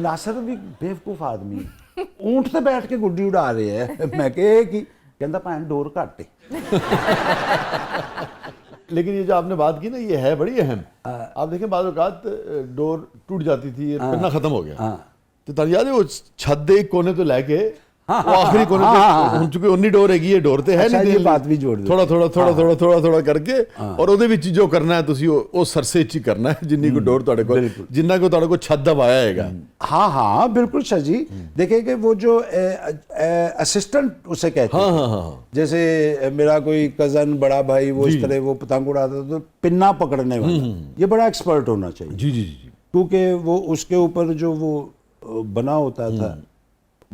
नासर भी बेवकूफ आदमी है, ऊंट से बैठ के गुड्डी उड़ा रहे हैं। मैं कहे कि कहता भैन डोर घट है। लेकिन ये जो आपने बात की ना, ये है बड़ी अहम। आप देखें बाद औकात डोर टूट जाती थी, पन्ना खत्म हो गया, तो तार याद है वो छत दे कोने तो लेके वो आखिरी कोने पे, ਹੁਣ ਚੁੱਕੇ 19 ਡੋਰ ਹੈਗੀ ਹੈ, ਡੋਰ ਤੇ ਹੈ ਨਹੀਂ, ये बात भी जोड़ दो, ਥੋੜਾ ਕਰਕੇ, ਔਰ ਉਹਦੇ ਵਿੱਚ ਜੋ ਕਰਨਾ ਹੈ ਤੁਸੀਂ ਉਹ ਸਰਸੇ ਚ ਹੀ ਕਰਨਾ ਹੈ, ਜਿੰਨੀ ਕੋ ਡੋਰ ਤੁਹਾਡੇ ਕੋਲ, ਜਿੰਨਾ ਕੋ ਤੁਹਾਡੇ ਕੋਲ ਛੱਤ ਦਾ ਵਾਇਆ ਹੈਗਾ। हाँ हाँ, बिल्कुल सर जी। देखिए कि वो जो असिस्टेंट उसे कहते हैं, हाँ, जैसे मेरा कोई कजन, बड़ा भाई, वो इस तरह वो पतंग उड़ाता था, तो पिन्ना पकड़ने वाला, ये बड़ा एक्सपर्ट होना चाहिए। जी जी जी, क्योंकि वो उसके ऊपर जो वो बना होता था,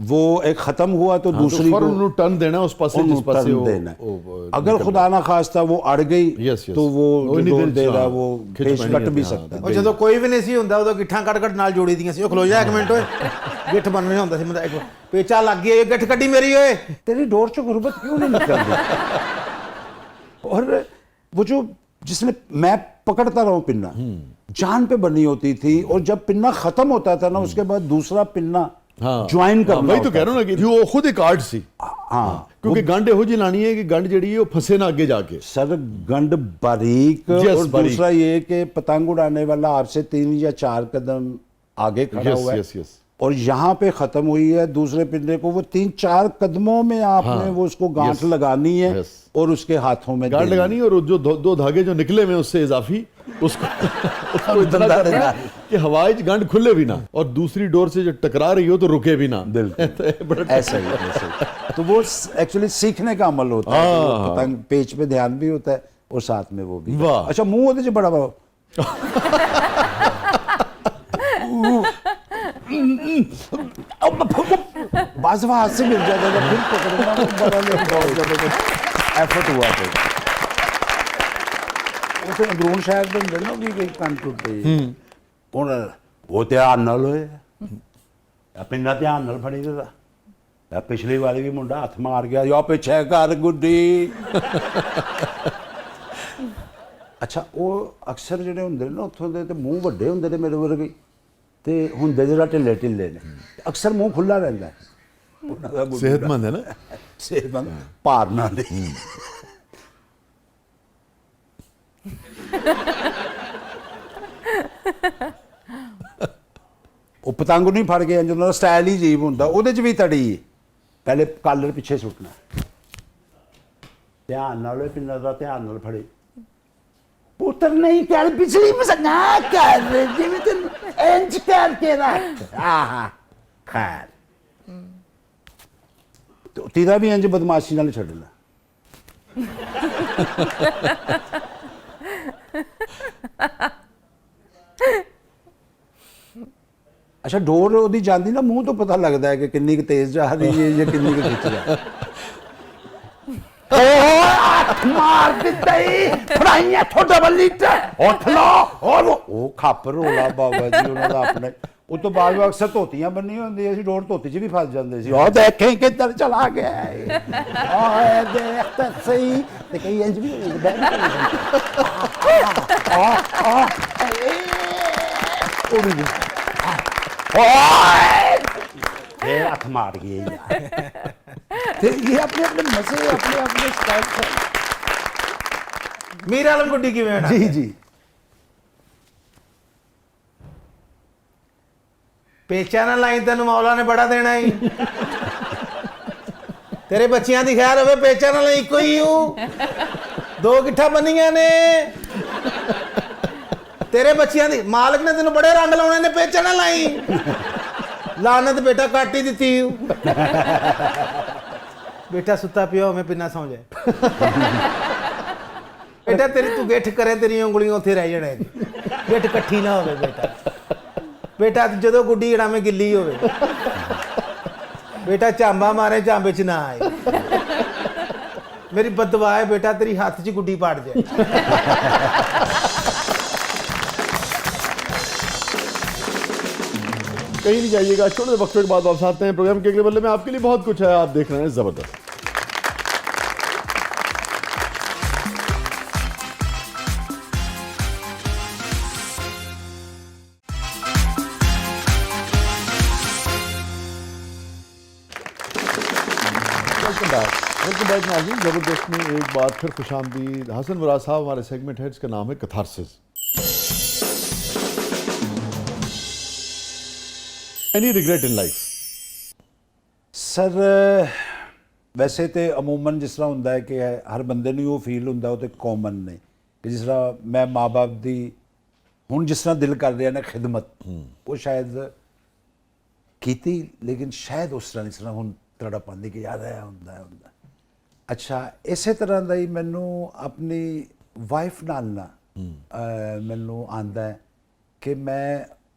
वो एक खत्म हुआ तो दूसरी को टर्न देना उस पासे जिस पासे वो देना। अगर खुदा ना खास्ता वो अड़ गई तो वो डोर दे रहा, वो पेच कट भी सकता है। और ਜਦੋਂ ਕੋਈ ਵੀ ਨਹੀਂ ਸੀ ਹੁੰਦਾ, ਉਦੋਂ ਗਿੱਠਾਂ ਕੱਢ ਨਾਲ ਜੋੜੀ ਦੀਆਂ ਸੀ। ਉਹ ਖਲੋ ਜਾ ਇੱਕ ਮਿੰਟ, ਓਏ ਗਿੱਠ ਬੰਨਣਾ ਹੁੰਦਾ ਸੀ, ਮੈਂ ਇੱਕ ਪੇਚਾ ਲੱਗ ਗਿਆ, ਗਿੱਠ ਕੱਢੀ ਮੇਰੀ, ਓਏ तेरी डोर से गुर्बत क्यों नहीं निकल रही? और वो जो जिसमें मैं पकड़ता रहा हूँ पिन्ना, जान पे बनी होती थी, और जब पिन्ना खत्म होता था ना, उसके बाद दूसरा पिन्ना ज्वाइन करना, वही तो कह रहा हूं ना कि वो खुद एक आर्ट सी। हाँ, क्योंकि गंढ ਇਹੋ ਜਿਹੀ ਲਾਣੀ है कि गंढ ਜਿਹੜੀ है वो फंसे ना आगे जाके। सर गंढ बारीक, और दूसरा ये कि पतंग उड़ाने वाला आपसे 3 या 4 कदम आगे खड़ा हुआ है, और यहाँ पे खत्म हुई है, दूसरे पिन्ने को वो 3-4 कदमों में आपने वो उसको गांठ लगानी है, और उसके हाथों में गांठ लगानी, और जो दो धागे जो निकले हुए उससे इजाफी उसको इतना करना कि हवाई च गंढ खुले भी ना, और दूसरी डोर से जो टकरा रही हो तो रुके भी ना। बिल्कुल ऐसा ही। तो वो एक्चुअली सीखने का अमल होता है, पतंग पेच पे ध्यान भी होता है, और साथ में वो भी। अच्छा, मुंह होते से बड़ा बाजवा हाथ से मिल जाता था, फिर पकड़ना बहुत ज्यादा एफर्ट हुआ। तो अंदरून शहर ਦੇ ਹੁੰਦੇ ਨਾ ਵੀ ਕਈ ਕੰਨ ਟੁੱਟੇ, ਹੁਣ ਉਹ ਧਿਆਨ ਨਾਲ ਹੋਏ, ਪਿੰਨਾ ਧਿਆਨ ਨਾਲ ਫੜੀ ਦਾ, ਆ ਪਿਛਲੀ ਵਾਰੀ ਵੀ ਮੁੰਡਾ ਹੱਥ ਮਾਰ ਗਿਆ ਯਾ ਪਿੱਛੇ ਕਰ ਗੁੱਡੀ। ਅੱਛਾ ਉਹ ਅਕਸਰ ਜਿਹੜੇ ਹੁੰਦੇ ਨੇ ਨਾ ਉੱਥੋਂ ਦੇ ਤੇ ਮੂੰਹ ਵੱਡੇ ਹੁੰਦੇ ਨੇ ਮੇਰੇ ਵਰਗੇ ਤੇ ਹੁੰਦੇ ਜਿਹੜਾ ਢਿੱਲੇ ਢਿੱਲੇ ਨੇ, ਅਕਸਰ ਮੂੰਹ ਖੁੱਲਾ ਰਹਿੰਦਾ ਹੈ। ਉਹਨਾਂ ਦਾ ਗੁੱਡੀ सेहतमंद है ना। ਸਿਹਤਮੰਦ ਭਾਰ ਨਾ ਦੇ। ਉਹ ਪਤੰਗ ਨੂੰ ਨਹੀਂ ਫੜ ਕੇ ਇੰਜ ਉਹਨਾਂ ਦਾ ਸਟਾਈਲ ਹੀ ਅਜੀਬ ਹੁੰਦਾ, ਉਹਦੇ 'ਚ ਵੀ ਤੜੀ ਹੈ। ਪਹਿਲੇ ਕਾਲਰ ਪਿੱਛੇ ਸੁੱਟਣਾ, ਧਿਆਨ ਨਾਲ ਇਹ ਪਿੰਨਾਂ ਦਾ ਧਿਆਨ ਨਾਲ ਫੜੇ। ਪੁੱਤਰ ਨਹੀਂ ਕਰ ਪਿਛਲੀ ਮਸਨਾ ਕਰ ਜਿਵੇਂ ਤੈਨੂੰ ਇੰਜ ਕਰਕੇ ਰੱਖ। ਆਹਾ ਖੈਰ ਤੇਰਾ ਵੀ ਇੰਜ ਬਦਮਾਸ਼ੀ ਨਾਲ ਛੱਡਣਾ। ਅੱਛਾ ਡੋਰ ਉਹਦੀ ਜਾਂਦੀ ਨਾ ਮੂੰਹ ਤੋਂ ਪਤਾ ਲੱਗਦਾ ਹੈ ਕਿ ਕਿੰਨੀ ਕੁ ਤੇਜ਼ ਜਾ ਰਹੀ ਹੈ ਜਾਂ ਕਿੰਨੀ ਕੁ ਖਿੱਚ ਰਿਹਾ। ਮਾਰ ਦਿੱਤਾ ਹੀ ਫੜਾਈਆਂ ਤੁਹਾਡਾ ਲੀਟਰ ਉੱਠ ਲੋ। ਉਹ ਖੱਪ ਰੋਲਾ ਬਾਬਾ ਜੀ ਉਹਨਾਂ ਦਾ ਆਪਣੇ। ਉਹ ਤੋਂ ਬਾਅਦ ਉਹ ਅਕਸਰ ਧੋਤੀਆਂ ਬੰਨੀਆਂ ਹੁੰਦੀਆਂ ਸੀ, ਡੋਰ ਧੋਤੀ 'ਚ ਵੀ ਫਸ ਜਾਂਦੇ ਸੀ। ਉਹ ਦੇਖੇ ਕਿੱਧਰ ਚਲਾ ਗਿਆ ਓਏ ਦੇਖ ਤਾਂ ਸਹੀ। ਤੇ ਕਈ ਇੰਜ ਵੀ ਓਏ ਹੱਥ ਮਾਰ ਗਏ ਯਾਰ। ਤੇ ਇਹ ਆਪਣੇ ਆਪਣੇ ਮਜ਼ੇ ਆਪਣੇ ਆਪਣੇ ਸਟਾਈਲ से। ਮੀਰ ਆਲਮ ਗੁੱਡੀ ਕਿਵੇਂ ਹੋਣਾ? ਜੀ ਜੀ ਪੇਚਾ ਨਾ ਲਾਈ, ਤੈਨੂੰ ਮੌਲਾ ਨੇ ਬੜਾ ਦੇਣਾ ਹੀ। ਤੇਰੇ ਬੱਚਿਆਂ ਦੀ ਖੈਰ ਹੋਵੇ, ਪੇਚਾ ਨਾ ਲਾਈ। ਇੱਕੋ ਹੀ ਹੂੰ, ਦੋ ਗਿੱਠਾ ਬੰਨੀਆਂ ਨੇ ਤੇਰੇ ਬੱਚਿਆਂ ਦੀ। ਮਾਲਕ ਨੇ ਤੈਨੂੰ ਬੜੇ ਰੰਗ ਲਾਉਣੇ ਨੇ, ਪੇਚਾ ਨਾ ਲਾਈ। ਲਾਨਤ ਬੇਟਾ ਕੱਟ ਹੀ ਦਿੱਤੀ ਹੂੰ। बेटा सुता पियो मैं पिना सौ जाए। बेटा तेरी तू गिठ करे तेरी उंगलियां उत्थे रह जाने, गिठ कट्ठी ना होवे बेटा। बेटा जदों गुड्डी जड़ा में गिल्ली होवे, बेटा झांबा मारे झांबे च ना आए। मेरी बददुआ है बेटा तेरी हाथ च गुड्डी पाड़ जाए। कहीं नहीं जाइएगा, छोटे से वक्फे के बाद वापस आते हैं। प्रोग्राम के अगले बल्ले में आपके लिए बहुत कुछ है, आप देख रहे हैं जबरदस्त। वेलकम बैक नाज़रीन। जबरदस्त में एक बार फिर खुशामदीद। हसन वराज साहब हमारे सेगमेंट है जिसका नाम है catharsis. Any regret in life? Sir वैसे तो अमूमन जिस तरह होंदा है कि हर बंदे नूं वो फील होंदा, वो तो कॉमन ने कि जिस तरह मैं माँ बाप दी हुण जिस तरह दिल कर रहा ना खिदमत, वो शायद कीती, लेकिन शायद उस तरह जिस तरह हुण तड़प आंदी कि यार है हुंदा। अच्छा इसे तरह का ही मैनू अपनी वाइफ नाल ना मैनू आंदा है कि मैं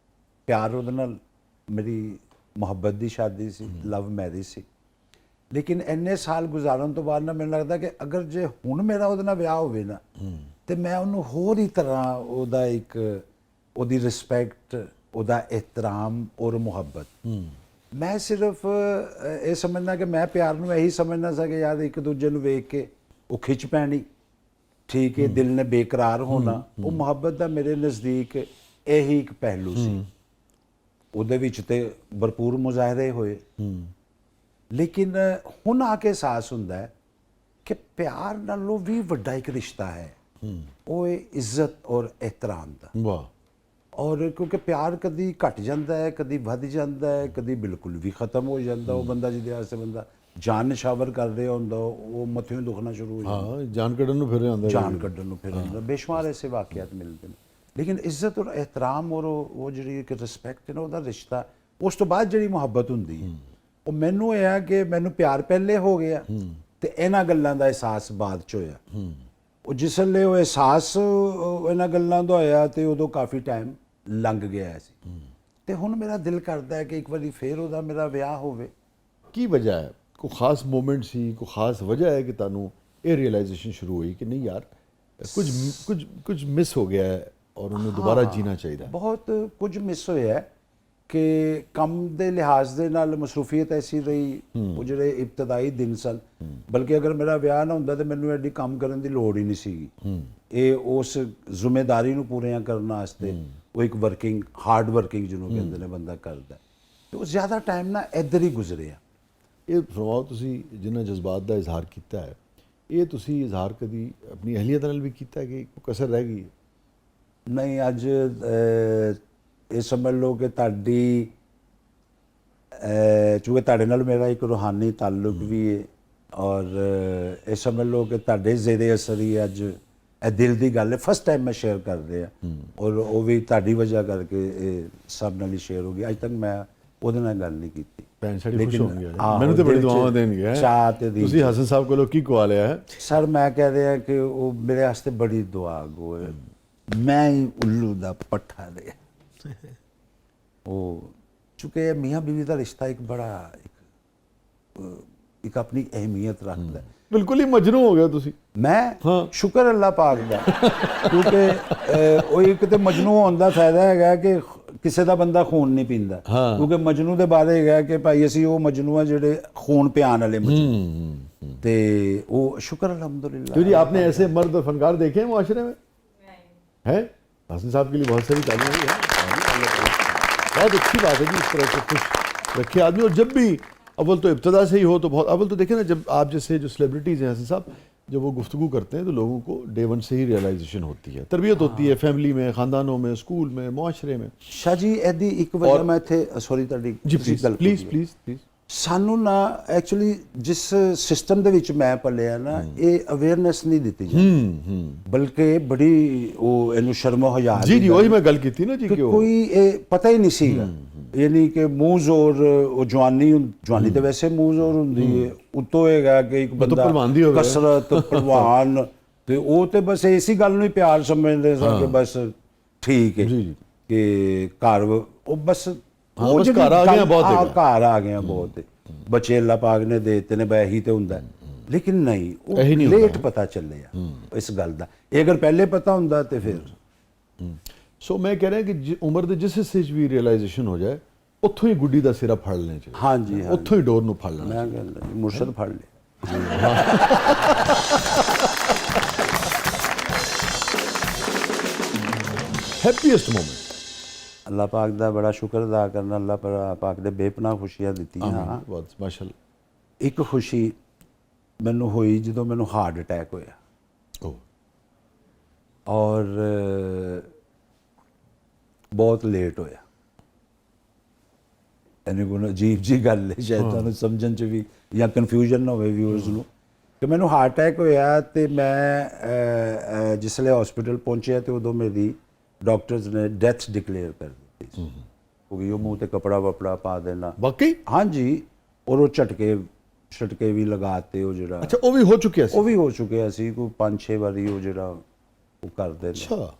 प्यार उहदे नाल, मेरी मुहब्बत की शादी सी, लव मैरिज सी, लेकिन इन्ने साल गुजारन तो बाद ना मैनूं लगदा कि अगर जे हुण मेरा उहदे नाल विआह होवे ना ते मैं उहनूं होर ही तरह उहदा एक उहदी रिस्पैक्ट, उहदा एहतराम और मुहब्बत। मैं सिर्फ ये समझना कि मैं प्यार नूं यही समझना सा कि यार एक दूजे नूं वेख के वो खिच पैनी, ठीक है, दिल ने बेकरार होना, वो मुहब्बत का मेरे नज़दीक यही एक पहलू सी। ਉਹਦੇ ਵਿੱਚ ਤੇ ਭਰਪੂਰ ਮੁਜ਼ਾਹਰੇ ਹੋਏ, ਲੇਕਿਨ ਹੁਣ ਆ ਕੇ ਅਹਿਸਾਸ ਹੁੰਦਾ ਹੈ ਕਿ ਪਿਆਰ ਨਾਲੋਂ ਵੀ ਵੱਡਾ ਇੱਕ ਰਿਸ਼ਤਾ ਹੈ, ਉਹ ਹੈ ਇੱਜ਼ਤ ਔਰ ਇਹਤਰਾਮ ਦਾ। ਵਾਹ। ਔਰ ਕਿਉਂਕਿ ਪਿਆਰ ਕਦੀ ਘਟ ਜਾਂਦਾ ਹੈ, ਕਦੀ ਵੱਧ ਜਾਂਦਾ ਹੈ, ਕਦੀ ਬਿਲਕੁਲ ਵੀ ਖਤਮ ਹੋ ਜਾਂਦਾ। ਉਹ ਬੰਦਾ ਜਿਹਦੇ ਵਾਸਤੇ ਬੰਦਾ ਜਾਨ ਨਿਸ਼ਾਵਰ ਕਰ ਰਿਹਾ ਹੁੰਦਾ, ਉਹ ਮੱਥਿਓਂ ਦੁਖਣਾ ਸ਼ੁਰੂ ਹੋ ਜਾਂਦਾ। ਹਾਂ, ਜਾਨ ਕੱਢਣ ਨੂੰ ਫਿਰ ਆਉਂਦਾ, ਜਾਨ ਕੱਢਣ ਨੂੰ ਫਿਰ ਆਉਂਦਾ। ਬੇਸ਼ੁਮਾਰ ਐਸੇ ਵਾਕਿਆਤ ਮਿਲਦੇ ਨੇ, लेकिन इज्जत और एहतराम और वो जी एक रिस्पैक्ट है ना, वो रिश्ता, उस तो बाद जी मुहब्बत होंगी। वो मैनू यह है कि मैनू प्यार पहले हो गया तो इन्होंने गलों का एहसास बाद च होया। वो जिसले वो एहसास इन्होंने गलों का होया तो उदों काफ़ी टाइम लंघ गया सी, ते हुण मेरा दिल करता है कि एक बार फिर उहदा मेरा विआह होवे। की वजह है? कोई खास मोमेंट सी, कोई खास वजह है कि तुहानू ये रियलाइजेशन शुरू हुई कि नहीं यार कुछ मिस हो गया है और उन्हें दोबारा जीना चाहिए? बहुत कुछ मिस होया है ਕਿ ਕੰਮ ਦੇ ਲਿਹਾਜ਼ ਦੇ ਨਾਲ ਮਸਰੂਫੀਅਤ ਐਸੀ ਰਹੀ, ਉਹ ਜਿਹੜੇ ਇਬਤਦਾਈ ਦਿਨ ਸਨ, ਬਲਕਿ ਅਗਰ ਮੇਰਾ ਵਿਆਹ ਨਾ ਹੁੰਦਾ ਤਾਂ ਮੈਨੂੰ ਐਡੀ ਕੰਮ ਕਰਨ ਦੀ ਲੋੜ ਹੀ ਨਹੀਂ ਸੀਗੀ। ਇਹ ਉਸ ਜ਼ਿੰਮੇਦਾਰੀ ਨੂੰ ਪੂਰੀਆਂ ਕਰਨ ਵਾਸਤੇ ਉਹ ਇੱਕ ਵਰਕਿੰਗ ਹਾਰਡ ਵਰਕਿੰਗ ਜਿਹਨੂੰ ਕਹਿੰਦੇ ਨੇ ਬੰਦਾ ਕਰਦਾ, ਤੇ ਉਹ ਜ਼ਿਆਦਾ ਟਾਈਮ ਨਾ ਇੱਧਰ ਹੀ ਗੁਜ਼ਰਿਆ। ਇਹ ਫਰਮਾਓ, ਤੁਸੀਂ ਜਿਨ੍ਹਾਂ ਜਜ਼ਬਾਤ ਦਾ ਇਜ਼ਹਾਰ ਕੀਤਾ ਹੈ, ਇਹ ਤੁਸੀਂ ਇਜ਼ਹਾਰ ਕਦੀ ਆਪਣੀ ਅਹਿਲੀਅਤ ਨਾਲ ਵੀ ਕੀਤਾ ਹੈ ਕਿ ਕੋਈ ਕਸਰ ਰਹਿ ਗਈ ਹੈ? ਨਹੀਂ, ਅੱਜ ਇਹ ਸਮਝ ਲਓ ਕਿ ਤੁਹਾਡੀ ਚੂੰਕਿ ਤੁਹਾਡੇ ਨਾਲ ਮੇਰਾ ਇੱਕ ਰੂਹਾਨੀ ਤਾਲੁਕ ਵੀ ਹੈ, ਔਰ ਇਹ ਸਮਝ ਲਓ ਕਿ ਤੁਹਾਡੇ ਜ਼ੇਰੇ ਅਸਰ ਹੀ ਅੱਜ ਇਹ ਦਿਲ ਦੀ ਗੱਲ ਹੈ, ਫਸਟ ਟਾਈਮ ਮੈਂ ਸ਼ੇਅਰ ਕਰ ਰਿਹਾ, ਔਰ ਉਹ ਵੀ ਤੁਹਾਡੀ ਵਜ੍ਹਾ ਕਰਕੇ ਇਹ ਸਭ ਨਾਲ ਹੀ ਸ਼ੇਅਰ ਹੋ ਗਈ। ਅੱਜ ਤੱਕ ਮੈਂ ਉਹਦੇ ਨਾਲ ਗੱਲ ਨਹੀਂ ਕੀਤੀ। ਭੈਣ ਸਾਡੀ ਖੁਸ਼ ਹੋਣਗੇ, ਆਹੋ, ਮੈਨੂੰ ਤੇ ਬੜੀ ਦਿਲ 'ਚ ਦੁਆਵਾਂ ਦੇਣਗੇ। ਚਾਅ ਤੇ ਦੀ ਤੁਸੀਂ ਹਸਨ ਸਾਹਿਬ ਕੋਲੋਂ ਕੀ ਕਵਾ ਲਿਆ ਹੈ? ਸਰ ਮੈਂ ਕਹਿ ਰਿਹਾ ਕਿ ਉਹ ਮੇਰੇ ਵਾਸਤੇ ਬੜੀ ਦੁਆ ਗੋ ਹੈ, ਮੈਂ ਹੀ ਉੱਲੂ ਦਾ ਪੱਠਾ ਰਿਹਾ। ਉਹ ਚੁੱਕੇ ਮੀਆਂ ਬੀਵੀ ਦਾ ਰਿਸ਼ਤਾ ਇੱਕ ਬੜਾ ਇੱਕ ਆਪਣੀ ਅਹਿਮੀਅਤ ਰੱਖਦਾ ਹੈ। ਬਿਲਕੁਲ ਹੀ ਮਜਨੂ ਹੋ ਗਿਆ ਤੁਸੀਂ। ਮੈਂ ਹਾਂ। ਸ਼ੁਕਰ ਅੱਲਾਹ ਪਾਕ ਦਾ, ਕਿਉਂਕਿ ਉਹ ਇੱਕ ਤੇ ਮਜਨੂ ਹੋਣ ਦਾ ਫਾਇਦਾ ਹੈਗਾ ਕਿ ਕਿਸੇ ਦਾ ਬੰਦਾ ਖੂਨ ਨਹੀਂ ਪੀਂਦਾ, ਕਿਉਂਕਿ ਮਜਨੂ ਦੇ ਬਾਰੇ ਹੈਗਾ ਕਿ ਭਾਈ ਅਸੀਂ ਉਹ ਮਜਨੂ ਆ ਜਿਹੜੇ ਖੂਨ ਪਿਆਣ ਵਾਲੇ ਮਜਨੂ, ਤੇ ਉਹ शुक्र अल्हम्दुलिल्लाह। तो जी आपने ऐसे मर्द और फनकार देखे हैं मुआशरे में? है हसन साहब के लिए बहुत सारी तालियां भी हैं। बहुत अच्छी बात है जी, इस तरह से खुश रखे आदमी। और जब भी अव्वल तो इब्तदा से ही हो तो बहुत, अव्वल तो देखें ना, जब आप जैसे जो सेलिब्रिटीज़ हैं हसन साहब, जब वो गुफ्तगू करते हैं तो लोगों को डे वन से ही रियलाइजेशन होती है, तरबियत होती है फैमिली में, ख़ानदानों में, स्कूल में, मुआशरे में। शाह जी ਇਹਦੀ ਇੱਕ ਵਜ੍ਹਾ ਮੈਂ ਇੱਥੇ ਸੌਰੀ ਤੁਹਾਡੀ जी प्लीज़ प्लीज़ प्लीज़ प्लीज़। ਸਾਨੂੰ ਨਾ ਐਕਚੁਅਲੀ ਜਿਸ ਸਿਸਟਮ ਦੇ ਵਿੱਚ ਮੈਂ ਪਲਿਆ ਨਾ, ਇਹ ਅਵੇਅਰਨੈਸ ਨਹੀਂ ਦਿੱਤੀ ਜਾਂਦੀ, ਬਲਕਿ ਬੜੀ ਉਹ ਇਹਨੂੰ ਸ਼ਰਮੋ ਹਯਾ जी जी वही मैं गल की थी ना जी, ਕਿ कि ਕੋਈ ਇਹ ਪਤਾ ਹੀ ਨਹੀਂ ਸੀਗਾ। ਯਾਨੀ ਕਿ ਮੂੰਹ ਜ਼ੋਰ, ਉਹ ਜਵਾਨੀ ਤੇ ਵੈਸੇ ਮੂੰਹ ਜ਼ੋਰ ਹੁੰਦੀ ਹੈ, ਉਤੋਂ ਹੈਗਾ ਕਿ ਇੱਕ ਬੰਦਾ ਭਲਵਾਨ ਦੀ ਹੋਵੇ। ਕਸਰਤ ਭਲਵਾਨ, ਤੇ ਉਹ ਤੇ ਬਸ ਇਸੀ ਗੱਲ ਨੂੰ ਹੀ ਪਿਆਰ ਸਮਝਦੇ ਸਨ ਕਿ ਬਸ ਠੀਕ ਹੈ ਕਿ ਘਰ ਉਹ ਬਸ ਉਹ ਬਸ ਘਰ ਆ ਗਿਆ ਬਹੁਤ ਹੈਗਾ। ਘਰ ਆ ਗਿਆ ਬਹੁਤ ਹੈ, ਬੱਚੇ ਅੱਲਾਹ ਪਾਕ ਨੇ ਦੇ ਦਿੱਤੇ ਨੇ, ਬਈ ਇਹੀ ਤੇ ਹੁੰਦਾ ਹੈ। ਲੇਕਿਨ ਨਹੀਂ, ਉਹ ਇਹੀ ਨਹੀਂ ਲੇਟ ਪਤਾ ਚੱਲਿਆ ਇਸ ਗੱਲ ਦਾ। ਇਹ ਅਗਰ ਪਹਿਲੇ ਪਤਾ ਹੁੰਦਾ ਤੇ ਫਿਰ ਸੋ ਮੈਂ ਕਹਿ ਰਿਹਾ ਕਿ ਉਮਰ ਦੇ ਜਿਸ ਹਿੱਸੇ 'ਚ ਵੀ ਰਿਅਲਾਈਜੇਸ਼ਨ ਹੋ ਜਾਏ, ਉੱਥੋਂ ਹੀ ਗੁੱਡੀ ਦਾ ਸਿਰਾ ਫੜ ਲੈਣਾ ਚਾਹੀਦਾ। ਹਾਂਜੀ ਹਾਂ, ਉੱਥੋਂ ਹੀ ਡੋਰ ਨੂੰ ਫੜ ਲੈਣਾ। ਮੈਂ ਕਹਿੰਦਾ ਮੁਰਸ਼ਦ ਫੜ ਲਿਆ। Happiest moment? ਅੱਲਾਹ ਪਾਕ ਦਾ ਬੜਾ ਸ਼ੁਕਰ ਅਦਾ ਕਰਨਾ, ਅੱਲਾਹ ਪਾਕ ਦੇ ਬੇਪਨਾਹ ਖੁਸ਼ੀਆਂ ਦਿੱਤੀਆਂ। ਬਹੁਤ ਮਾਸ਼ਾਅੱਲਾ। ਇੱਕ ਖੁਸ਼ੀ ਮੈਨੂੰ ਹੋਈ ਜਦੋਂ ਮੈਨੂੰ ਹਾਰਟ ਅਟੈਕ ਹੋਇਆ, ਓ ਔਰ ਬਹੁਤ ਲੇਟ ਹੋਇਆ। ਇਹਨੇ ਕੋਈ ਅਜੀਬ ਜੀ ਗੱਲ ਹੈ, ਸ਼ਾਇਦ ਤੁਹਾਨੂੰ ਸਮਝਣ 'ਚ ਵੀ ਜਾਂ ਕਨਫਿਊਜ਼ਨ ਨਾ ਹੋਵੇ ਵਿਊਅਰਸ ਨੂੰ, ਕਿ ਮੈਨੂੰ ਹਾਰਟ ਅਟੈਕ ਹੋਇਆ ਤੇ ਮੈਂ ਜਿਸਲੇ ਹਸਪੀਟਲ ਪਹੁੰਚਿਆ ਤੇ ਉਦੋਂ ਮੇਰੀ ਡਾਕਟਰਸ ਨੇ ਡੈਥ ਡਿਕਲੇਅਰ ਕਰ ਦਿੱਤੀ ਸੀ, ਕਿਉਂਕਿ ਉਹ ਮੂੰਹ ਤੇ ਕਪੜਾ ਵਪੜਾ ਪਾ ਦੇਣਾ। ਵਾਕਈ? ਹਾਂਜੀ, ਔਰ ਉਹ ਝਟਕੇ ਵੀ ਲਗਾਤੇ, ਉਹ ਜਿਹੜਾ ਅੱਛਾ, ਉਹ ਵੀ ਹੋ ਚੁੱਕਿਆ ਸੀ? ਉਹ ਵੀ ਹੋ ਚੁੱਕਿਆ ਸੀ, ਕੋਈ 5-6 ਵਾਰੀ ਉਹ ਜਿਹੜਾ ਉਹ ਕਰਦੇ ਨੇ। ਅੱਛਾ,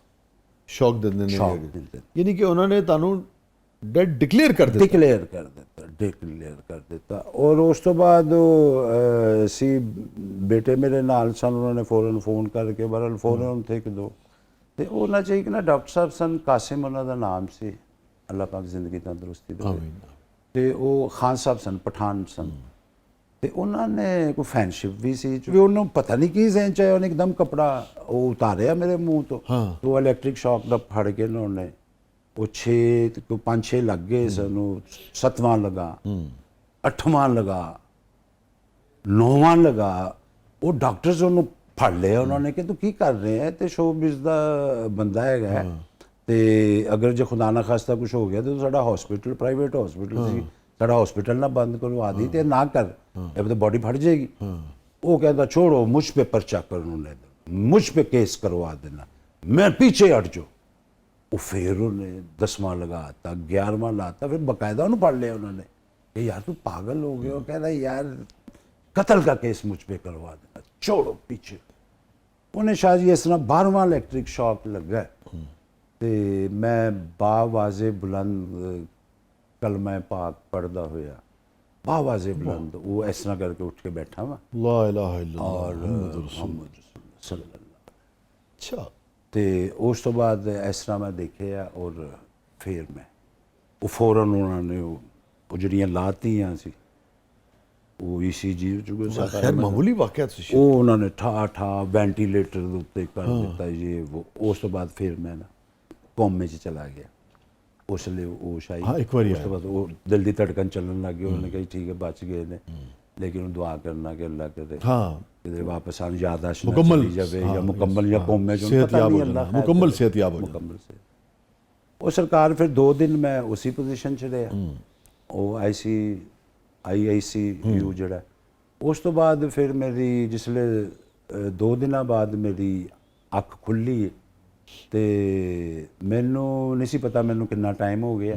ਸ਼ੌਕ ਦਿੰਦੇ ਨੇ? ਸ਼ੌਕ ਦਿੰਦੇ ਨੇ। ਯਾਨੀ ਕਿ ਉਹਨਾਂ ਨੇ ਤੁਹਾਨੂੰ ਡੈਡ ਡਿਕਲੇਅਰ ਕਰ ਦਿੱਤਾ? ਡਿਕਲੇਅਰ ਕਰ ਦਿੱਤਾ। ਔਰ ਉਸ ਤੋਂ ਬਾਅਦ ਉਹ ਸੀ ਬੇਟੇ ਮੇਰੇ ਨਾਲ ਸਨ, ਉਹਨਾਂ ਨੇ ਫੌਰਨ ਫੋਨ ਕਰਕੇ, ਬਹਰਹਾਲ ਫੌਰਨ ਥੇ ਕਿ ਦੋ, ਤੇ ਉਹਨਾਂ 'ਚ ਇੱਕ ਨਾ ਡਾਕਟਰ ਸਾਹਿਬ ਸਨ, ਕਾਸਿਮ ਉਹਨਾਂ ਦਾ ਨਾਮ ਸੀ, ਅੱਲਾਹ ਪਾਕ ਜ਼ਿੰਦਗੀ ਤੰਦਰੁਸਤੀ ਦੇਵੇ, ਆਮੀਨ। ਤੇ ਉਹ ਖਾਨ ਸਾਹਿਬ ਸਨ, ਪਠਾਨ ਸਨ, ਤੇ ਉਹਨਾਂ ਨੇ ਕੋਈ ਫੈਨਸ਼ਿਪ ਵੀ ਸੀ, ਵੀ ਉਹਨੂੰ ਪਤਾ ਨਹੀਂ ਕੀ ਜ਼ਹਿਨ 'ਚ ਆਇਆ, ਉਹਨੇ ਇੱਕਦਮ ਕਪੜਾ ਉਹ ਉਤਾਰਿਆ ਮੇਰੇ ਮੂੰਹ ਤੋਂ, ਉਹ ਇਲੈਕਟ੍ਰਿਕ ਸ਼ੌਕ ਦਾ ਫੜ ਕੇ ਨਾ ਉਹਨੇ ਉਹ 5-6 ਲੱਗ ਗਏ ਸਾਨੂੰ, 7ਵਾਂ ਲਗਾ, 8ਵਾਂ ਲਗਾ, 9ਵਾਂ ਲਗਾ। ਉਹ ਡਾਕਟਰਸ ਉਹਨੂੰ ਫੜ ਲਿਆ ਉਹਨਾਂ ਨੇ ਕਿ ਤੂੰ ਕੀ ਕਰ ਰਿਹਾ ਹੈ, ਤੇ ਸ਼ੋਬਿਜ਼ ਦਾ ਬੰਦਾ ਹੈਗਾ, ਤੇ ਅਗਰ ਜੇ ਖੁਦਾ ਨਾ ਖਾਸਤਾ ਕੁਝ ਹੋ ਗਿਆ ਤੇ ਸਾਡਾ ਹਸਪੀਟਲ ਪ੍ਰਾਈਵੇਟ ਹਸਪੀਟਲ ਸੀ, ਸਾਡਾ ਹਸਪੀਟਲ ਨਾ ਬੰਦ ਕਰਵਾ ਦੀ ਤੇ ਨਾ ਕਰ, ਇਹ ਤਾਂ ਬੋਡੀ ਫਟ ਜਾਏਗੀ। ਉਹ ਕਹਿੰਦਾ छोड़ो, मुझ पे पर्चा करने दो, मुझ पे केस करवा देना, मैं पीछे हट जाओ। ਉਹ ਫਿਰ ਉਹਨੇ 10ਵਾਂ ਲਗਾਤਾ, 11ਵਾਂ ਲਾਤਾ, ਫਿਰ ਬਕਾਇਦਾ ਉਹਨੂੰ ਫੜ ਲਿਆ ਉਹਨਾਂ ਨੇ ਕਿ ਯਾਰ ਤੂੰ ਪਾਗਲ ਹੋ ਗਿਆ। ਉਹ ਕਹਿੰਦਾ ਯਾਰ ਕਤਲ ਦਾ ਕੇਸ ਮੁਝ पे करवा देना, छोड़ो पीछे। ਉਹਨੇ ਸ਼ਾਹ ਜੀ ਇਸ ਤਰ੍ਹਾਂ 12ਵਾਂ ਇਲੈਕਟ੍ਰਿਕ ਸ਼ੌਕ ਲੱਗਾ, ਤੇ ਮੈਂ ਬਾਵਾਜ਼ੇ ਬੁਲੰਦ ਕਲਮਾ ਪਾਕ ਪੜਦਾ ਹੋਇਆ, ਬਾਵਾਜ਼ੇ ਬੁਲੰਦ ਉਹ ਇਸ ਤਰ੍ਹਾਂ ਕਰਕੇ ਉੱਠ ਕੇ ਬੈਠਾ ਵਾ, ਲਾ ਇਲਾਹਾ ਇल्लल्लाह ਔਰ ਮੁਹੰਮਦ ਸੱਲੱਲਾਹੁ। ਅੱਛਾ। ਤੇ ਉਸ ਤੋਂ ਬਾਅਦ ਇਸ ਤਰ੍ਹਾਂ ਮੈਂ ਦੇਖਿਆ, ਔਰ ਫਿਰ ਮੈਂ ਉਹ ਫੌਰਨ ਉਹਨਾਂ ਨੇ ਉਹ ਜਿਹੜੀਆਂ ਲਾਤੀਆਂ ਸੀ ਉਹ ECG ਚੁਗੇ ਸਾਰਾ खैर मामूली वाकया सी ਉਹ ਉਹਨਾਂ ਨੇ ਠਾ ਵੈਂਟੀਲੇਟਰ ਦੇ ਉੱਤੇ ਕਰ ਦਿੱਤਾ ਜੀ ਉਹ। ਉਸ ਤੋਂ ਬਾਅਦ ਫਿਰ ਮੈਂ ਨਾ ਕੋਮੇ 'ਚ ਚਲਾ ਗਿਆ। ਉਸ ਲਈ ਉਹ ਸ਼ਾਇਦ ਹਾਂ, ਇੱਕ ਵਾਰੀ ਉਸ ਤੋਂ ਬਾਅਦ ਉਹ ਦਿਲ ਦੀ ਧੜਕਨ ਚੱਲਣ ਲੱਗ ਗਈ। ਉਹਨੇ ਕਿਹਾ ਠੀਕ ਹੈ ਬਚ ਗਏ ਨੇ, ਲੇਕਿਨ ਉਹ ਦੁਆ ਕਰਨਾ ਕਿ ਅੱਲਾ ਕਰੇ हाँ ਕਿਤੇ ਵਾਪਸ ਆਣ ਯਾਦਾਸ਼ਤ मुकम्मल ਚਲੀ ਜਾਵੇ हाँ, ਜਾਂ ਮੁਕੰਮਲ ਜਾਂ ਕੋਮੇ 'ਚ सेहतयाब हो जाना, मुकम्मल सेहतयाब हो जाना। ਮੁਕੰਮਲ ਸੇ ਉਹ ਸਰਕਾਰ ਫਿਰ 2 ਦਿਨ ਮੈਂ ਉਸੇ ਪੋਜੀਸ਼ਨ 'ਚ ਰਿਹਾ। ਉਹ IICU ਜਿਹੜਾ ਉਸ ਤੋਂ ਬਾਅਦ ਫਿਰ ਮੇਰੀ ਜਿਸਲੇ 2 ਦਿਨਾਂ ਬਾਅਦ ਮੇਰੀ ਅੱਖ ਖੁੱਲੀ ਤੇ ਮੈਨੂੰ ਨਹੀਂ ਸੀ ਪਤਾ ਮੈਨੂੰ ਕਿੰਨਾ ਟਾਈਮ ਹੋ ਗਿਆ,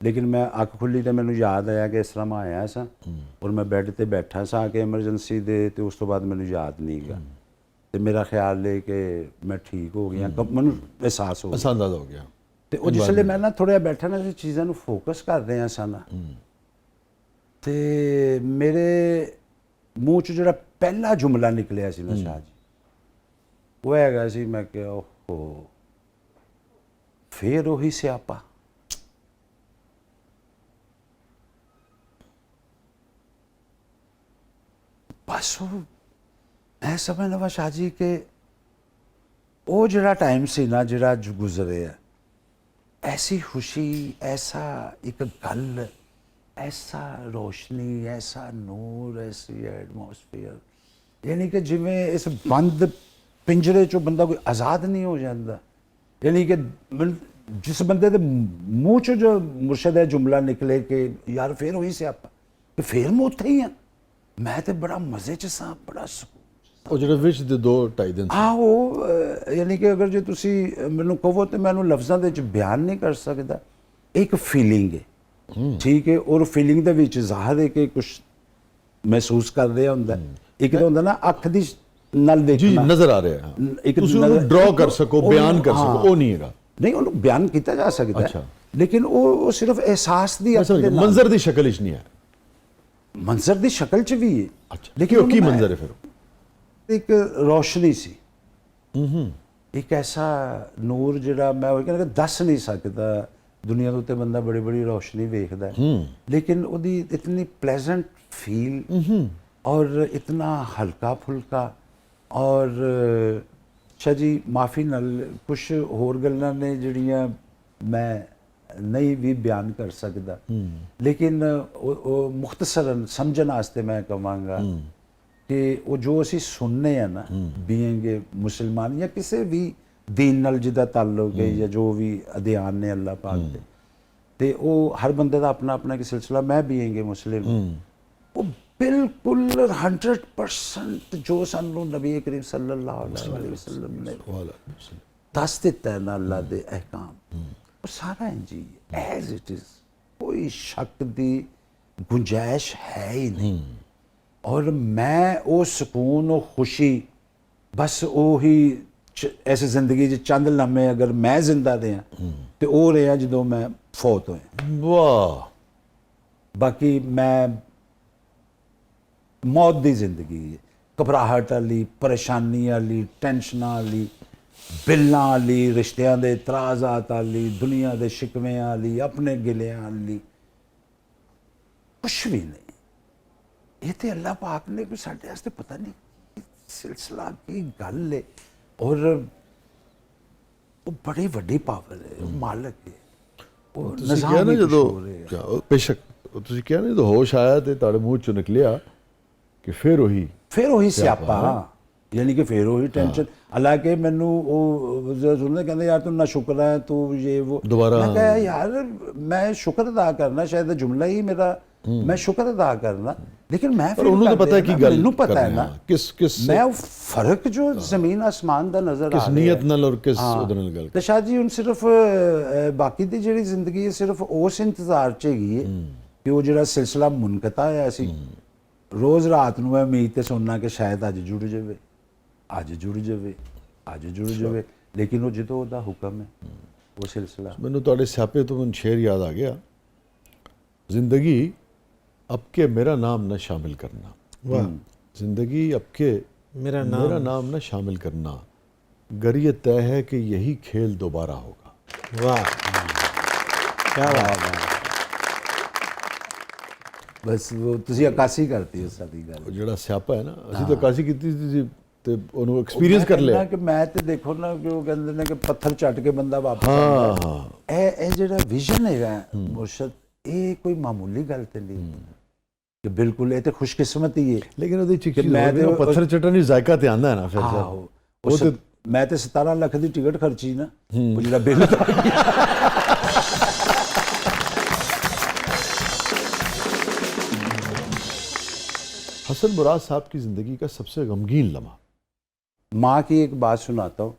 ਲੇਕਿਨ ਮੈਂ ਅੱਖ ਖੁੱਲੀ ਤੇ ਮੈਨੂੰ ਯਾਦ ਆਇਆ ਕਿ ਇਸ ਤਰ੍ਹਾਂ ਮੈਂ ਆਇਆ ਸਾਂ ਔਰ ਮੈਂ ਬੈੱਡ ਤੇ ਬੈਠਾ ਸਾਂ ਕਿ ਐਮਰਜੈਂਸੀ ਦੇ, ਤੇ ਉਸ ਤੋਂ ਬਾਅਦ ਮੈਨੂੰ ਯਾਦ ਨਹੀਂ ਗਾ ਤੇ ਮੇਰਾ ਖਿਆਲ ਹੈ ਕਿ ਮੈਂ ਠੀਕ ਹੋ ਗਿਆ। ਮੈਨੂੰ ਅਹਿਸਾਸ ਹੋ ਗਿਆ ऐसा अंदाजा हो गया। ਤੇ ਉਹ ਜਿਸਲੇ ਮੈਂ ਨਾ ਥੋੜ੍ਹਾ ਬੈਠਾ ਨਾ ਚੀਜ਼ਾਂ ਨੂੰ ਫੋਕਸ ਕਰ ਰਿਹਾ ਸਾਂ ਨਾ, ਤੇ ਮੇਰੇ ਮੂੰਹ 'ਚ ਜਿਹੜਾ ਪਹਿਲਾ ਜੁਮਲਾ ਨਿਕਲਿਆ ਸੀ ਨਾ ਸ਼ਾਹ ਜੀ, ਉਹ ਹੈਗਾ ਸੀ, ਮੈਂ ਕਿਹਾ ਓਹੋ ਫੇਰ ਉਹੀ ਸਿਆਪਾ। ਬਸ ਉਹ ਮੈਂ ਸਮਝਦਾ ਵਾ ਸ਼ਾਹ ਜੀ ਕਿ ਉਹ ਜਿਹੜਾ ਟਾਈਮ ਸੀ ਨਾ ਜਿਹੜਾ ਜੋ ਗੁਜ਼ਰਿਆ, ऐसी खुशी, ऐसा एक गल, ऐसा रोशनी, ऐसा नूर, ऐसी एटमॉस्फेयर, यानी कि जिमें इस बंद पिंजरे चो बंदा कोई आज़ाद नहीं हो जाता। यानी कि जिस बंदे के मूँह चो जो मुर्शद जुमला निकले कि यार फिर वही सियापा, कि फिर मैं उत्थे ही हाँ, मैं तो बड़ा मज़े च सां, बड़ा सुकून। ਉਹ ਜਿਹੜੇ ਵਿੱਚ ਦੇ 2-2.5 ਦਿਨ हाँ वो यानी कि अगर जो तुसी मैनू कहो तो मैं लफ्ज़ों के बयान नहीं कर सकता। एक फीलिंग है, ठीक है, और फीलिंग दे विच ज़ाहिर है कि कुछ महसूस कर रहा होंदा। एक तो होंदा ना अख दी नल जी देखना, नजर आ रहे हैं एक ਤੁਸੀਂ ਉਹਨੂੰ ਡਰਾ ਕਰ ਸਕੋ, ਬਿਆਨ ਕਰ ਸਕੋ, ਉਹ ਨਹੀਂ ਹੈਗਾ। नहीं उन्होंने बयान किया जा सकता अच्छा। है, लेकिन वो सिर्फ एहसास दी मैं समझ गया, मंजर ਦੀ ਸ਼ਕਲ ਵਿੱਚ ਨਹੀਂ ਹੈ। मंजर दी शक्ल च भी है, ਅੱਛਾ लेकिन ਕੀ उन्होंने- ਮੰਜ਼ਰ ਹੈ ਫਿਰ? एक रोशनी सी, एक ऐसा नूर जिहड़ा मैं वो कहना दस नहीं सकता। दुनिया के उत्ते बंदा बड़ी बड़ी रोशनी वेखदा है, लेकिन उहदी इतनी प्लेजेंट फील और इतना हल्का फुल्का, और शाह जी माफ़ी नाल कुछ होर गल्लां ने जिहड़ियां मैं नहीं भी बयान कर सकदा, लेकिन वो मुख्तसरन समझण वास्ते मैं कहांगा कि वो जो असी सुनने हैं ना, बीइंग मुसलमान या किसी भी दीन नाल जिदा ताल्लुक है या जो भी अध्यान ने अल्लाह पाक दे, ते वो हर बंदे का अपना अपना एक सिलसिला। मैं बीइंग मुस्लिम वो बिल्कुल 100% जो सानू नबी करीम सल्लल्लाहु अलैहि वसल्लम ने दस दिता है ना अल्लाह दे अहकाम, वो सारा इंज ही एज इट इज, कोई शक दी गुंजाइश है ही नहीं। और मैं वो सुकून वो खुशी बस वो ही ऐसे जिंदगी चंद लम्हे अगर मैं जिंदा रहा तो वो रहा जो मैं फौत होया। वाह, बाकी मैं मौत दी जिंदगी है, घबराहट वाली, परेशानी वाली, टेंशन वाली, बिल्लां वाली, रिश्तियां दे तराजात वाली, दुनिया दे शिकवें वाली, अपने गिलियां वाली, कुछ भी नहीं। ये तो अल्लाह पाक ने कोई साढ़े वास्ते पता नहीं की सिलसिला की गल है, और वो बड़ी वड्डी पावर है, वो मालक है, वो ਤੁਸੀਂ निज़ाम ਕਿਹਾ ਨਾ ही कुछ ਜਦੋਂ हो रहे हैं। ਉਹ ਬੇਸ਼ੱਕ ਤੁਸੀਂ ਕਿਹਾ ਨਾ ਜਦੋਂ ਹੋਸ਼ ਆਇਆ ਤੇ ਤੁਹਾਡੇ ਮੂੰਹ ਚੋਂ ਨਿਕਲਿਆ ਕਿ ਫਿਰ ਉਹੀ फिर वही स्यापा, यानी कि फिर वही टेंशन। हालांकि मैनू सुनने कहते यार तू ना शुक्र है, तू ये वो दोबारा मैं कहा यार मैं शुक्र अदा करना, शायद जुमला ही मेरा मैं शुक्र अदा करना, लेकिन मैं पर उन्होंने तो पता है कि गल मैनू पता कर है रहे ना हैं, किस मैं वो फर्क जो जमीन आसमान का नजर आ किस रहा नीयत है। नाल और किस हाँ, ਉਹਦੇ ਨਾਲ ਗੱਲ ਤੇ ਸ਼ਾਹ ਜੀ ਹੁਣ ਸਿਰਫ ਬਾਕੀ ਦੀ ਜਿਹੜੀ ਜ਼ਿੰਦਗੀ ਹੈ ਸਿਰਫ ਉਸ ਇੰਤਜ਼ਾਰ 'ਚ ਹੈਗੀ ਹੈ ਕਿ ਉਹ ਜਿਹੜਾ ਸਿਲਸਿਲਾ ਮੁਨਕਤਾ ਹੋਇਆ ਸੀ। ਰੋਜ਼ ਰਾਤ ਨੂੰ ਮੈਂ ਉਮੀਦ ਤੇ ਸੁਣਨਾ ਕਿ ਸ਼ਾਇਦ ਅੱਜ ਜੁੜ ਜਾਵੇ, ਅੱਜ ਜੁੜ ਜਾਵੇ, ਅੱਜ ਜੁੜ ਜਾਵੇ, ਲੇਕਿਨ ਉਹ ਜਦੋਂ ਉਹਦਾ ਹੁਕਮ ਹੈ ਉਹ ਸਿਲਸਿਲਾ। ਮੈਨੂੰ ਤੁਹਾਡੇ ਸਿਆਪੇ ਤੋਂ ਮੈਨੂੰ ਸ਼ੇਰ ਯਾਦ ਆ ਗਿਆ, ਜ਼ਿੰਦਗੀ अब के मेरा नाम न शामिल करना। वाह। जिंदगी अब के मेरा नाम न शामिल करना, गर ये तय है कि यही खेल दोबारा होगा। वाह, क्या बात है। ਬਸ ਉਹ ਤੁਸੀਂ ਅਕਾਸੀ ਕਰਤੀ ਉਹ ਸਾਰੀ ਗੱਲ। ਉਹ ਜਿਹੜਾ ਸਿਆਪਾ ਹੈ ਨਾ, ਅਸੀਂ ਤਾਂ ਕਾਸੀ ਕੀਤੀ ਸੀ ਤੇ ਉਹਨੂੰ ਐਕਸਪੀਰੀਅੰਸ ਕਰ ਲਿਆ। ਕਿ ਮੈਂ ਤੇ ਦੇਖੋ ਨਾ ਕਿ ਉਹ ਕਹਿੰਦੇ ਨੇ ਕਿ ਪੱਥਰ ਚੱਟ ਕੇ ਬੰਦਾ ਵਾਪਸ ਹਾਂ ਆਉਂਦਾ। ਹਾਂ ਇਹ ਜਿਹੜਾ ਵਿਜ਼ਨ ਹੈਗਾ ਮੁਰਸ਼ਦ, ਇਹ ਕੋਈ ਮਾਮੂਲੀ ਗੱਲ ਤੇ ਨਹੀਂ ਕਿ ਬਿਲਕੁਲ ਇਹ ਤੇ ਖੁਸ਼ਕਿਸਮਤੀ ਹੈ। ਲੇਕਿਨ ਉਹਦੇ ਚ ਕਿ ਮੈਂ ਤੇ ਪੱਥਰ ਚਟਣ ਦੀ ਜ਼ਾਇਕਾ ਤੇ ਆਂਦਾ ਹੈ ਨਾ ਫਿਰ ਆਹੋ, ਉਹ ਤੇ ਮੈਂ ਤੇ 17 ਲੱਖ ਦੀ ਟਿਕਟ ਖਰਚੀ ਨਾ, ਉਹ ਜਿਹੜਾ ਬਿੱਲ हसन मुराद साहब की ज़िंदगी का सबसे गमगीन लम्हा। माँ की एक बात सुनाता हूँ।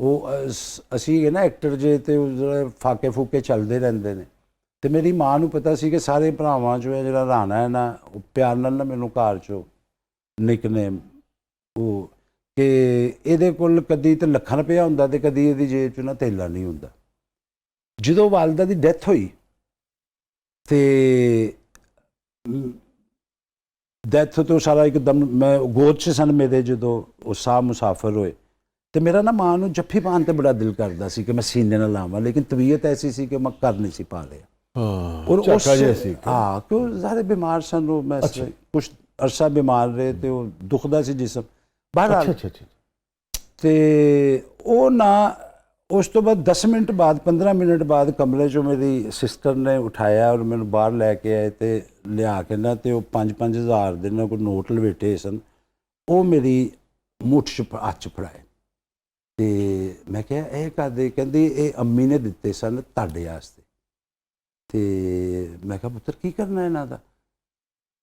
वो ਅਸੀਂ ਹੈ ਨਾ ਐਕਟਰ ਜੇ ਤੇ ਫਾਕੇ ਫੂਕੇ ਚੱਲਦੇ ਰਹਿੰਦੇ ਨੇ ਤੇ ਮੇਰੀ ਮਾਂ ਨੂੰ ਪਤਾ ਸੀ ਕਿ ਸਾਰੇ ਭਰਾਵਾਂ ਚੋਂ ਜਿਹੜਾ ਰਾਣਾ ਹੈ ਨਾ, ਉਹ ਪਿਆਰ ਨਾਲ ਨਾ ਮੈਨੂੰ ਘਰ ਚੋਂ ਨਿਕਨੇਮ ਉਹ ਕਿ ਇਹਦੇ ਕੋਲ ਕਦੀ ਤੇ ਲੱਖਾਂ ਰੁਪਇਆ ਹੁੰਦਾ ਤੇ ਕਦੀ ਇਹਦੀ ਜੇਬ 'ਚ ਨਾ ਤੇਲਾ ਨਹੀਂ ਹੁੰਦਾ। ਜਦੋਂ ਵਾਲਦਾ ਦੀ ਡੈਥ ਹੋਈ ਤੇ ਡੈਥ ਤੋਂ ਸਾਰਾ ਇੱਕਦਮ ਮੈਂ ਗੋਦ 'ਚ ਸਨ ਮੇਰੇ, ਜਦੋਂ ਉਹ ਸਾਹ ਮੁਸਾਫਰ ਹੋਏ ਤੇ ਮੇਰਾ ਨਾ ਮਾਂ ਨੂੰ ਜੱਫੀ ਪਾਉਣ ਤੇ ਬੜਾ ਦਿਲ ਕਰਦਾ ਸੀ ਕਿ ਮੈਂ ਸੀਨੇ ਨਾਲ ਲਾਵਾਂ, ਲੇਕਿਨ ਤਬੀਅਤ ਐਸੀ ਸੀ ਕਿ ਮੈਂ ਕਰ ਨਹੀਂ ਸੀ ਪਾ ਰਿਹਾ। और ਝਾਕਾ ਜਿਹਾ ਸੀ। ਹਾਂ, ਕਿਉਂ ਸਾਰੇ ਬਿਮਾਰ ਸਨ, ਉਹ ਮੈਂ ਕੁਛ ਅਰਸਾ ਬਿਮਾਰ ਰਹੇ ਤੇ ਉਹ ਦੁਖਦਾ ਸੀ ਜਿਸਮ ਬਹਰਹਾਲ। ਅੱਛਾ ਅੱਛਾ। ਤੇ ਉਹ ਨਾ ਉਸ ਤੋਂ ਬਾਅਦ 10 ਮਿੰਟ ਬਾਅਦ 15 ਮਿੰਟ ਬਾਅਦ ਕਮਰੇ 'ਚੋਂ ਮੇਰੀ ਸਿਸਟਰ ਨੇ ਉਠਾਇਆ ਔਰ ਮੈਨੂੰ ਬਾਹਰ ਲੈ ਕੇ ਆਏ ਤੇ ਲਿਆ ਕੇ ਨਾ ਤੇ ਉਹ 5-5 ਹਜ਼ਾਰ ਦੇ ਨਾਲ ਕੋਈ ਨੋਟ ਲਵੇਟੇ ਸਨ, ਉਹ ਮੇਰੀ ਮੁੱਠ 'ਚ ਹੱਥ 'ਚ ਫੜਾਏ ਤੇ ਮੈਂ ਕਿਹਾ ਇਹ ਕਾਹਦੇ? ਕਹਿੰਦੀ ਇਹ ਅੰਮੀ ਨੇ ਦਿੱਤੇ ਸਨ ਤੁਹਾਡੇ ਵਾਸਤੇ। ਤੇ ਮੈਂ ਕਿਹਾ ਪੁੱਤਰ ਕੀ ਕਰਨਾ ਇਹਨਾਂ ਦਾ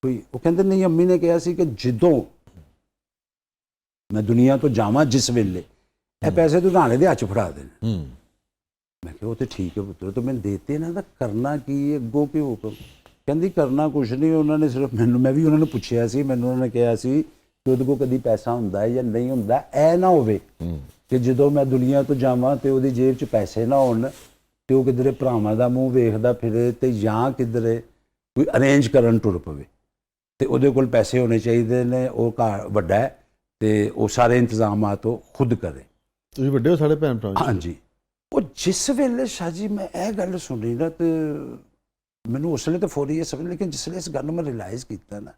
ਕੋਈ? ਉਹ ਕਹਿੰਦੇ ਨਹੀਂ, ਅੰਮੀ ਨੇ ਕਿਹਾ ਸੀ ਕਿ ਜਦੋਂ ਮੈਂ ਦੁਨੀਆ ਤੋਂ ਜਾਵਾਂ ਜਿਸ ਵੇਲੇ ਇਹ ਪੈਸੇ ਤੂੰ ਰਾਣੇ ਦੇ ਹੱਥ 'ਚ ਫੜਾ ਦੇਣੇ। ਮੈਂ ਕਿਹਾ ਉਹ ਤੇ ਠੀਕ ਹੈ ਪੁੱਤਰ, ਤੂੰ ਮੈਨੂੰ ਦੇਤੇ ਇਹਨਾਂ ਦਾ ਕਰਨਾ ਕੀ ਹੈ ਅੱਗੋਂ? ਕਿ ਹੁਕਮ? ਕਹਿੰਦੀ ਕਰਨਾ ਕੁਛ ਨਹੀਂ, ਉਹਨਾਂ ਨੇ ਸਿਰਫ ਮੈਨੂੰ, ਮੈਂ ਵੀ ਉਹਨਾਂ ਨੂੰ ਪੁੱਛਿਆ ਸੀ, ਮੈਨੂੰ ਉਹਨਾਂ ਨੇ ਕਿਹਾ ਸੀ ਕਿ ਉਹਦੇ ਕੋਲ ਕਦੀ ਪੈਸਾ ਹੁੰਦਾ ਹੈ ਜਾਂ ਨਹੀਂ ਹੁੰਦਾ, ਇਹ ਨਾ ਹੋਵੇ ਕਿ ਜਦੋਂ ਮੈਂ ਦੁਨੀਆ ਤੋਂ ਜਾਵਾਂ ਤੇ ਉਹਦੀ ਜੇਬ 'ਚ ਪੈਸੇ ਨਾ ਹੋਣ ਤੇ ਉਹ ਕਿਧਰੇ ਭਰਾਵਾਂ ਦਾ ਮੂੰਹ ਵੇਖਦਾ ਫਿਰੇ ਤੇ ਜਾਂ ਕਿਧਰੇ ਕੋਈ ਅਰੇਂਜ ਕਰਨ ਟੁਰ ਪਵੇ। ਤੇ ਉਹਦੇ ਕੋਲ ਪੈਸੇ ਹੋਣੇ ਚਾਹੀਦੇ ਨੇ, ਉਹ ਘਰ ਵੱਡਾ ਹੈ ਤੇ ਉਹ ਸਾਰੇ ਇੰਤਜ਼ਾਮਾਤ ਉਹ ਖੁਦ ਕਰੇ। ਤੁਸੀਂ ਵੱਡੇ ਹੋ ਸਾਡੇ ਭੈਣ ਭਰਾ? ਹਾਂਜੀ। ਉਹ ਜਿਸ ਵੇਲੇ ਸ਼ਾਹ ਜੀ ਮੈਂ ਇਹ ਗੱਲ ਸੁਣੀ ਨਾ ਤੇ ਮੈਨੂੰ ਉਸ ਵੇਲੇ ਤਾਂ ਫੌਰੀ ਇਹ ਸਮਝ, ਲੇਕਿਨ ਜਿਸ ਵੇਲੇ ਇਸ ਗੱਲ ਨੂੰ ਮੈਂ ਰਿਅਲਾਈਜ਼ ਕੀਤਾ ਨਾ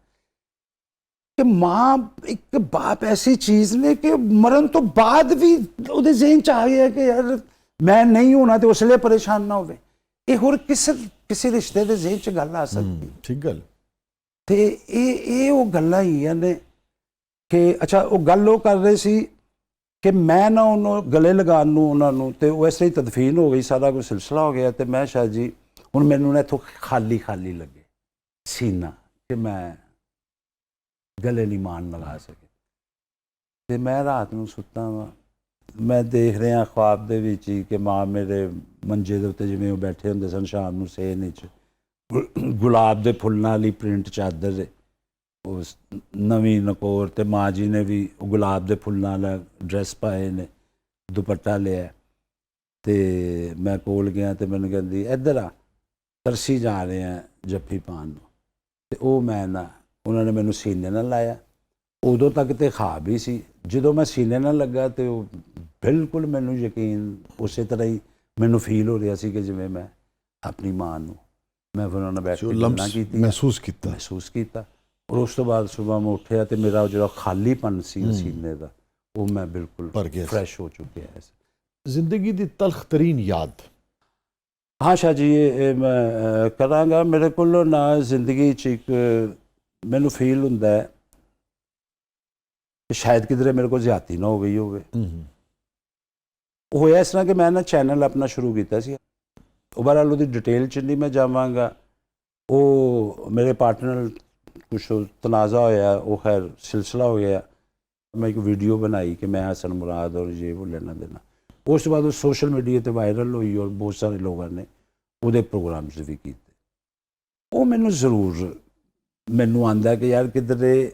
ਕਿ ਮਾਂ ਇੱਕ ਬਾਪ ਐਸੀ ਚੀਜ਼ ਨੇ ਕਿ ਮਰਨ ਤੋਂ ਬਾਅਦ ਵੀ ਉਹਦੇ ਜ਼ਿਹਨ 'ਚ ਆ ਗਿਆ ਕਿ ਯਾਰ ਮੈਂ ਨਹੀਂ ਹੋਣਾ ਤੇ ਉਸ ਵੇਲੇ ਪਰੇਸ਼ਾਨ ਨਾ ਹੋਵੇ। ਇਹ ਹੋਰ ਕਿਸੇ ਰਿਸ਼ਤੇ ਦੇ ਜ਼ਿਹਨ 'ਚ ਗੱਲ ਆ ਸਕਦੀ? ਠੀਕ ਗੱਲ। ਤੇ ਇਹ ਉਹ ਗੱਲਾਂ ਹੀ ਨੇ ਕਿ ਅੱਛਾ, ਉਹ ਗੱਲ ਉਹ ਕਰ ਰਹੇ ਸੀ ਕਿ ਮੈਂ ਨਾ ਉਹਨੂੰ ਗਲੇ ਲਗਾਉਣ ਨੂੰ ਉਹਨਾਂ ਨੂੰ, ਤੇ ਉਹ ਇਸ ਤਰ੍ਹਾਂ ਹੀ ਤਦਫੀਨ ਹੋ ਗਈ, ਸਾਰਾ ਕੁਝ ਸਿਲਸਿਲਾ ਹੋ ਗਿਆ ਤੇ ਮੈਂ ਸ਼ਾਹ ਜੀ ਹੁਣ ਮੈਨੂੰ ਨਾ ਇੱਥੋਂ ਖਾਲੀ ਲੱਗੇ ਸੀਨਾ ਕਿ ਮੈਂ ਗਲੇ ਨਹੀਂ ਮਾਣ ਲਗਾ ਸਕੇ। ਤੇ ਮੈਂ ਰਾਤ ਨੂੰ ਸੁੱਤਾ ਵਾਂ, ਮੈਂ ਦੇਖ ਰਿਹਾ ख्वाब ਦੇ ਵਿੱਚ ਹੀ ਕਿ ਮਾਂ ਮੇਰੇ ਮੰਜੇ ਦੇ ਉੱਤੇ ਜਿਵੇਂ ਉਹ ਬੈਠੇ ਹੁੰਦੇ ਸਨ ਸ਼ਾਮ ਨੂੰ ਸੇਨ ਵਿੱਚ, ਗੁਲਾਬ ਦੇ ਫੁੱਲਾਂ ਵਾਲੀ ਪ੍ਰਿੰਟ ਚਾਦਰ, ਉਸ ਨਵੀਂ ਨਕੋਰ, ਤੇ ਮਾਂ ਜੀ ਨੇ ਵੀ ਗੁਲਾਬ ਦੇ ਫੁੱਲਾਂ ਵਾਲਾ ਡਰੈਸ ਪਾਏ ਨੇ, ਦੁਪੱਟਾ ਲਿਆ। ਤੇ ਮੈਂ ਕੋਲ ਗਿਆ ਤੇ ਮੈਨੂੰ ਕਹਿੰਦੀ ਇੱਧਰ ਆ, ਤਰਸੀ ਜਾ ਰਹੇ ਆ ਜੱਫੀ ਪਾਉਣ ਨੂੰ। ਤੇ ਉਹ ਮੈਂ ਨਾ, ਉਹਨਾਂ ਨੇ ਮੈਨੂੰ ਸੀਨੇ ਨਾਲ ਲਾਇਆ। ਉਦੋਂ ਤੱਕ ਤੇ ख्वाब ਹੀ ਸੀ, ਜਦੋਂ ਮੈਂ ਸੀਨੇ ਨਾਲ ਲੱਗਾ ਤੇ ਉਹ ਬਿਲਕੁਲ ਮੈਨੂੰ ਯਕੀਨ ਉਸੇ ਤਰ੍ਹਾਂ ਹੀ ਮੈਨੂੰ ਫੀਲ ਹੋ ਰਿਹਾ ਸੀ ਕਿ ਜਿਵੇਂ ਮੈਂ ਆਪਣੀ ਮਾਂ ਨੂੰ, ਮੈਂ ਫਿਰ ਉਹਨਾਂ ਨਾਲ ਬੈਠ ਕੇ ਗੱਲਾਂ ਕੀਤੀ, ਮਹਿਸੂਸ ਕੀਤਾ। ਔਰ ਉਸ ਤੋਂ ਬਾਅਦ ਸਵੇਰ ਮੈਂ ਉੱਠਿਆ ਤੇ ਮੇਰਾ ਜਿਹੜਾ ਖਾਲੀਪਨ ਸੀ ਸੀਨੇ ਦਾ, ਉਹ ਮੈਂ ਬਿਲਕੁਲ ਫਰੈਸ਼ ਹੋ ਚੁੱਕਿਆ। ਜ਼ਿੰਦਗੀ ਦੀ ਤਲਖ ਤਰੀਨ ਯਾਦ? ਹਾਂ ਸ਼ਾਹ ਜੀ, ਇਹ ਮੈਂ ਕਰਾਂਗਾ। ਮੇਰੇ ਕੋਲ ਨਾ ਜ਼ਿੰਦਗੀ 'ਚ ਇੱਕ ਮੈਨੂੰ ਫੀਲ ਹੁੰਦਾ ਹੈ ਕਿ ਸ਼ਾਇਦ ਕਿਧਰੇ ਮੇਰੇ ਕੋਲ ਜ਼ਿਆਦਤੀ ਨਾ ਹੋ ਗਈ ਹੋਵੇ। ਉਹ ਹੋਇਆ ਇਸ ਤਰ੍ਹਾਂ ਕਿ ਮੈਂ ਨਾ ਚੈਨਲ ਆਪਣਾ ਸ਼ੁਰੂ ਕੀਤਾ ਸੀ, ਉਹ ਬਹਰਹਾਲ ਉਹਦੀ ਡਿਟੇਲ 'ਚ ਨਹੀਂ ਮੈਂ ਜਾਵਾਂਗਾ। ਉਹ ਮੇਰੇ ਪਾਰਟਨਰ ਕੁਛ ਤਨਾਜ਼ਾ ਹੋਇਆ, ਉਹ ਖੈਰ ਸਿਲਸਿਲਾ ਹੋ ਗਿਆ। ਮੈਂ ਇੱਕ ਵੀਡੀਓ ਬਣਾਈ ਕਿ ਮੈਂ ਹਸਨ ਮੁਰਾਦ ਔਰ ਇਹ ਉਹ ਲੈਣਾ ਦੇਣਾ। ਉਸ ਤੋਂ ਬਾਅਦ ਉਹ ਸੋਸ਼ਲ ਮੀਡੀਆ 'ਤੇ ਵਾਇਰਲ ਹੋਈ ਔਰ ਬਹੁਤ ਸਾਰੇ ਲੋਕਾਂ ਨੇ ਉਹਦੇ ਪ੍ਰੋਗਰਾਮਸ ਵੀ ਕੀਤੇ। ਉਹ ਮੈਨੂੰ ਜ਼ਰੂਰ ਮੈਨੂੰ ਆਉਂਦਾ ਕਿ ਯਾਰ ਕਿਧਰੇ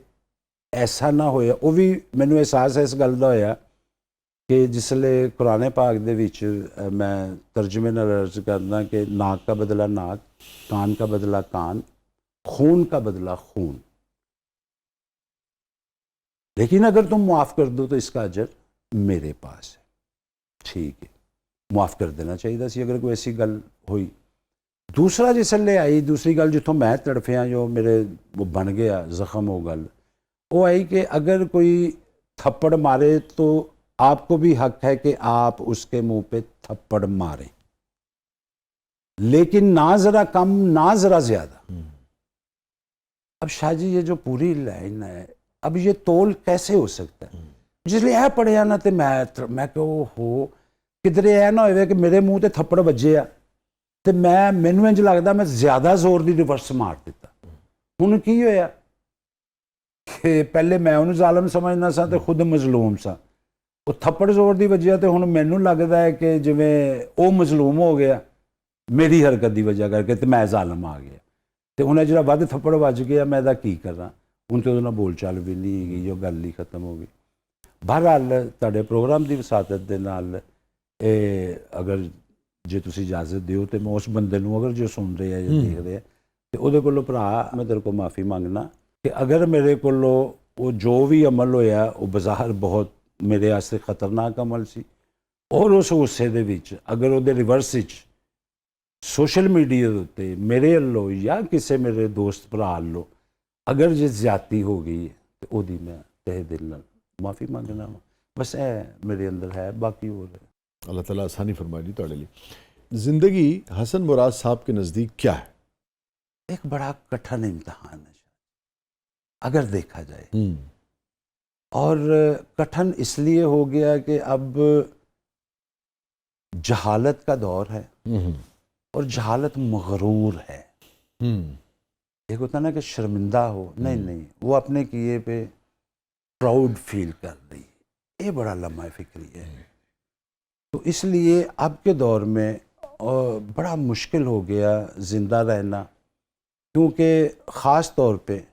ਐਸਾ ਨਾ ਹੋਇਆ। ਉਹ ਵੀ ਮੈਨੂੰ ਅਹਿਸਾਸ ਇਸ ਗੱਲ ਦਾ ਹੋਇਆ ਕਿ ਜਿਸਲੇ ਕੁਰਾਨ ਪਾਕ ਦੇ ਵਿੱਚ ਮੈਂ ਤਰਜਮੇ ਨਾਲ ਅਰਜ਼ ਕਰਦਾ ਕਿ ਨਾਕ का बदला नाक, कान का बदला कान, खून का बदला खून, लेकिन अगर तुम माफ़ कर दो तो इसका अजर मेरे पास है। ठीक है, माफ़ कर देना चाहिए ਸੀ अगर कोई ऐसी गल हुई। दूसरा जिसले आई दूसरी गल जितों मैं तड़फिया जो मेरे वो बन गया जख्म वो गल वो आई कि अगर कोई थप्पड़ मारे तो आपको भी हक है कि आप उसके मुंह पे थप्पड़ मारें, लेकिन ना जरा कम ना जरा ज्यादा। अब शाह जी ये जो पूरी लाइन है, अब ये तोल कैसे हो सकता है? जिसलिए यह पढ़िया ना तो मैं कहो हो किधरे ऐ ना होवे कि मेरे मुंह ते थप्पड़ वजे आ ते मैनू इंज लगदा मैं ज्यादा जोर दी रिवर्स मार दिता। हुण की होया कि पहले मैं उन्हें जालम समझना सा ते खुद मजलूम सा, वो थप्पड़ जोर दी वजह ते हुण मैनू लगदा है कि जिवें वो मजलूम हो गया मेरी हरकत की वजह करके ते मैं जालम आ गया ते उन्हें जो वध थप्पड़ वज गया मैं दा की करा। हुण ते उहदे नाल बोल चाल भी नहीं हैगी, जो गल ही खत्म हो गई। बहरहाल तुहाडे प्रोग्राम की वसातत दे नाल अगर जे तुसीं इजाजत दिओ तो मैं उस बंदे नूं अगर जो सुन रहे हैं या देख रहे हैं तो उहदे कोलों भरा मैं तेरे को माफ़ी मंगना कि अगर मेरे कोलों वो जो भी अमल होया वो बज़ाहिर बहुत मेरे वास्ते खतरनाक अमल सी, और उस गुस्से दे विच अगर उहदे रिवर्स विच सोशल मीडिया दे उत्ते मेरे वल्लों या किसी मेरे दोस्त भरा वल्लों अगर जे ज्यादती हो गई है तो उहदी मैं तहे दिल नाल माफ़ी मंगना वा। बस ए मेरे अंदर है, बाकी और अल्लाह ताला आसानी फरमाए जी तुहाडे लिए। ज़िंदगी हसन मुराद साहब के नज़दीक क्या है? एक बड़ा कठिन इम्तहान है अगर देखा जाए, और कठिन इसलिए हो गया कि अब जहालत का दौर है और जहालत मगरूर है। एक होता ना कि शर्मिंदा हो, नहीं वो अपने किए पे प्राउड फील कर रही, ये बड़ा लम्हा फिक्री है। तो इसलिए अब के दौर में बड़ा मुश्किल हो गया ज़िंदा रहना, क्योंकि ख़ास तौर पे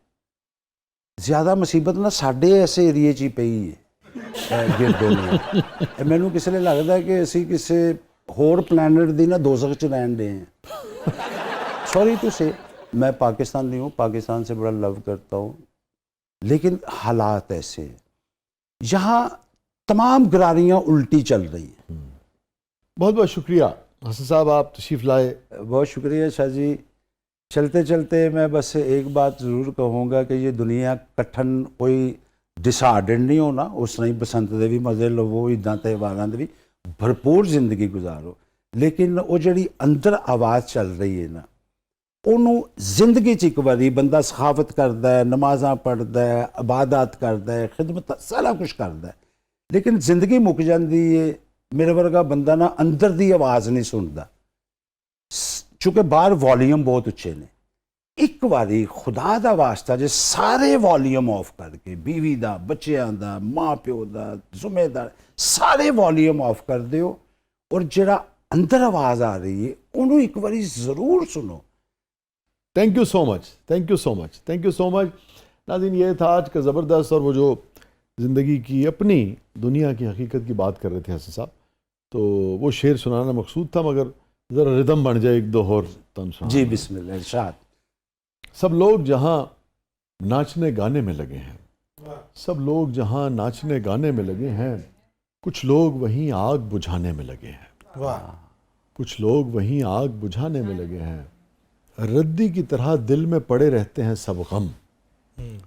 ज़्यादा मुसीबत ना साढ़े ऐसे एरिए च ही पई है गिरदे ने। मैनू किसी ने लगता है कि असी किसी होर प्लैनेट दी ना दोज़ख च रहन दे हैं। सॉरी टू से मैं पाकिस्तानी हूँ, पाकिस्तान से बड़ा लव करता हूँ, लेकिन हालात ऐसे यहाँ तमाम गरारियाँ उल्टी चल रही हैं। बहुत बहुत शुक्रिया हसन साहब, आप तशरीफ़ लाए। बहुत शुक्रिया शाह जी। चलते चलते मैं बस एक बात ज़रूर कहूँगा कि ये दुनिया कठन कोई डिसऑर्डर नहीं होना, उस तरह ही बसंत दे भी मज़े लवो, इदा त्यौहारां दे भी भरपूर जिंदगी गुजारो, लेकिन वो जी अंदर आवाज़ चल रही है ना उन्होंने जिंदगी च एक बारी बंदा सखावत करता है, नमाज़ां पढ़ता है, इबादत करता है, खिदमत सारा कुछ करता है, लेकिन जिंदगी मुक जाती है। मेरे वर्गा बंदा ना अंदर दी आवाज़ नहीं सुनता, चूँकि बाहर वॉल्यूम बहुत उच्चे ने। एक बारी खुदा दा वास्ता जे सारे वॉल्यूम ऑफ करके बीवी दा, बच्चों दा, माँ प्यो दा, जिम्मेदार सारे वॉल्यूम ऑफ कर दियो और जरा अंदर आवाज़ आ रही है उन्होंने एक बारी ज़रूर सुनो। Thank you so much, thank you so much, thank you so much. नाज़रीन, ये था आज का ज़बरदस्त, और वो जो ज़िंदगी की अपनी दुनिया की हकीकत की बात कर रहे थे हसन साहब, तो वो शेर सुनाना मकसूद था, मगर ज़रा रिदम बन जाए एक दो और तन सुना। जी बिस्मिल्लाह इरशाद। सब लोग जहाँ नाचने गाने में लगे हैं, सब लोग जहाँ नाचने गाने में लगे हैं, कुछ लोग वहीं आग बुझाने में लगे हैं। वाह। कुछ लोग वहीं आग बुझाने में लगे हैं। रद्दी की तरह दिल में पड़े रहते हैं सब गम,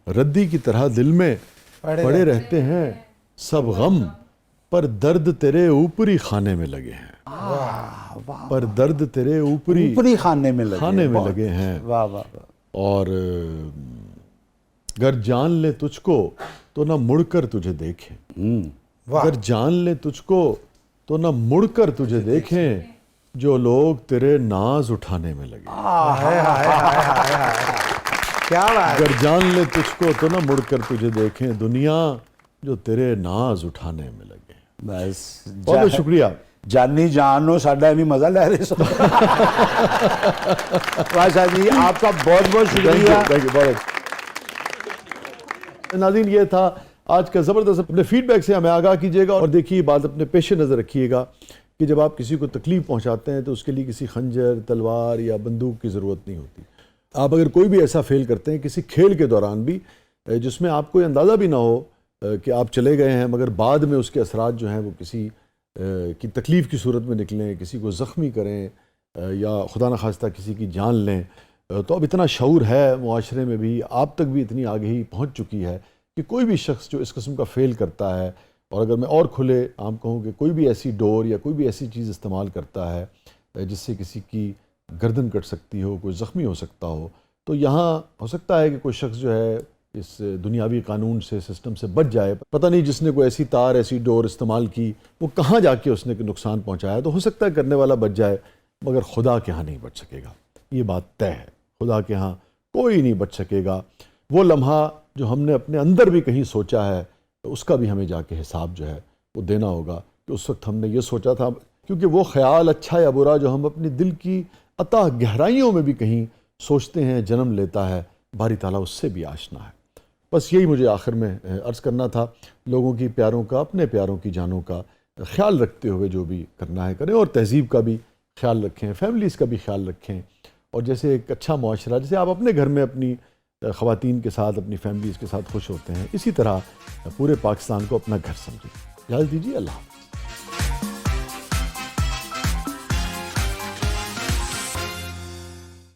रद्दी की तरह दिल में पड़े रहते हैं सब गम, पर दर्द तेरे ऊपरी खाने में लगे हैं। पर दर्द तेरे ऊपरी खाने में लगे हैं। वाह वाह वाह। और अगर जान ले तुझको तो ना मुड़कर तुझे देखें, अगर जान ले तुझको तो ना मुड़कर तुझे देखें, जो लोग तेरे नाज उठाने में लगे। क्या बात। अगर जान ले तुझको तो ना मुड़कर तुझे देखें, दुनिया जो तेरे नाज उठाने में लगे। बस बहुत बहुत शुक्रिया। जानी जान हो साडा भी मजा ले रहे सो। वाशा जी आपका बहुत बहुत शुक्रिया। नाज़रीन, ये था आज का ज़बरदस्त। अपने फीडबैक से हमें आगाह कीजिएगा, और देखिए बात अपने पेश नज़र रखिएगा कि जब आप किसी को तकलीफ़ पहुंचाते हैं तो उसके लिए किसी खंजर, तलवार या बंदूक की ज़रूरत नहीं होती। आप अगर कोई भी ऐसा फेल करते हैं किसी खेल के दौरान भी, जिसमें आपको अंदाज़ा भी ना हो कि आप चले गए हैं, मगर बाद में उसके असरात जो हैं वो किसी की तकलीफ़ की सूरत में निकलें, किसी को ज़ख्मी करें, या खुदा न खास्ता किसी की जान लें, तो अब इतना शऊर है मुआशरे में भी, आप तक भी इतनी आगे पहुँच चुकी है कि कोई भी शख्स जो इस किस्म का फ़ेल करता है, और अगर मैं और खुले आम कहूँ कि कोई भी ऐसी डोर या कोई भी ऐसी चीज़ इस्तेमाल करता है जिससे किसी की गर्दन कट सकती हो, कोई ज़ख्मी हो सकता हो, तो यहाँ हो सकता है कि कोई शख्स जो है इस दुनियावी कानून से, सिस्टम से बच जाए। पता नहीं जिसने कोई ऐसी तार, ऐसी डोर इस्तेमाल की, वो कहाँ जाके उसने नुकसान पहुँचाया। तो हो सकता है करने वाला बच जाए, मगर खुदा के यहाँ नहीं बच सकेगा, ये बात तय है। खुदा के यहाँ कोई नहीं बच सकेगा। वो लम्हा जो हमने अपने अंदर भी कहीं सोचा है, तो उसका भी हमें जाके हिसाब जो है वो देना होगा कि उस वक्त हमने ये सोचा था, क्योंकि वो ख्याल अच्छा या बुरा जो हम अपने दिल की अतः गहराइयों में भी कहीं सोचते हैं, जन्म लेता है, बारी ताला उससे भी आशना है। बस यही मुझे आखिर में अर्ज़ करना था। लोगों की प्यारों का, अपने प्यारों की जानों का ख्याल रखते हुए जो भी करना है करें, और तहज़ीब का भी ख्याल रखें, फैमिलीज़ का भी ख्याल रखें। और जैसे एक अच्छा मुआशरा, जैसे आप अपने घर में अपनी ख़वातीन के साथ, अपनी फैमिलीज़ के साथ खुश होते हैं, इसी तरह पूरे पाकिस्तान को अपना घर समझें। इजाज़त दीजिए, अल्लाह हाफ़िज़।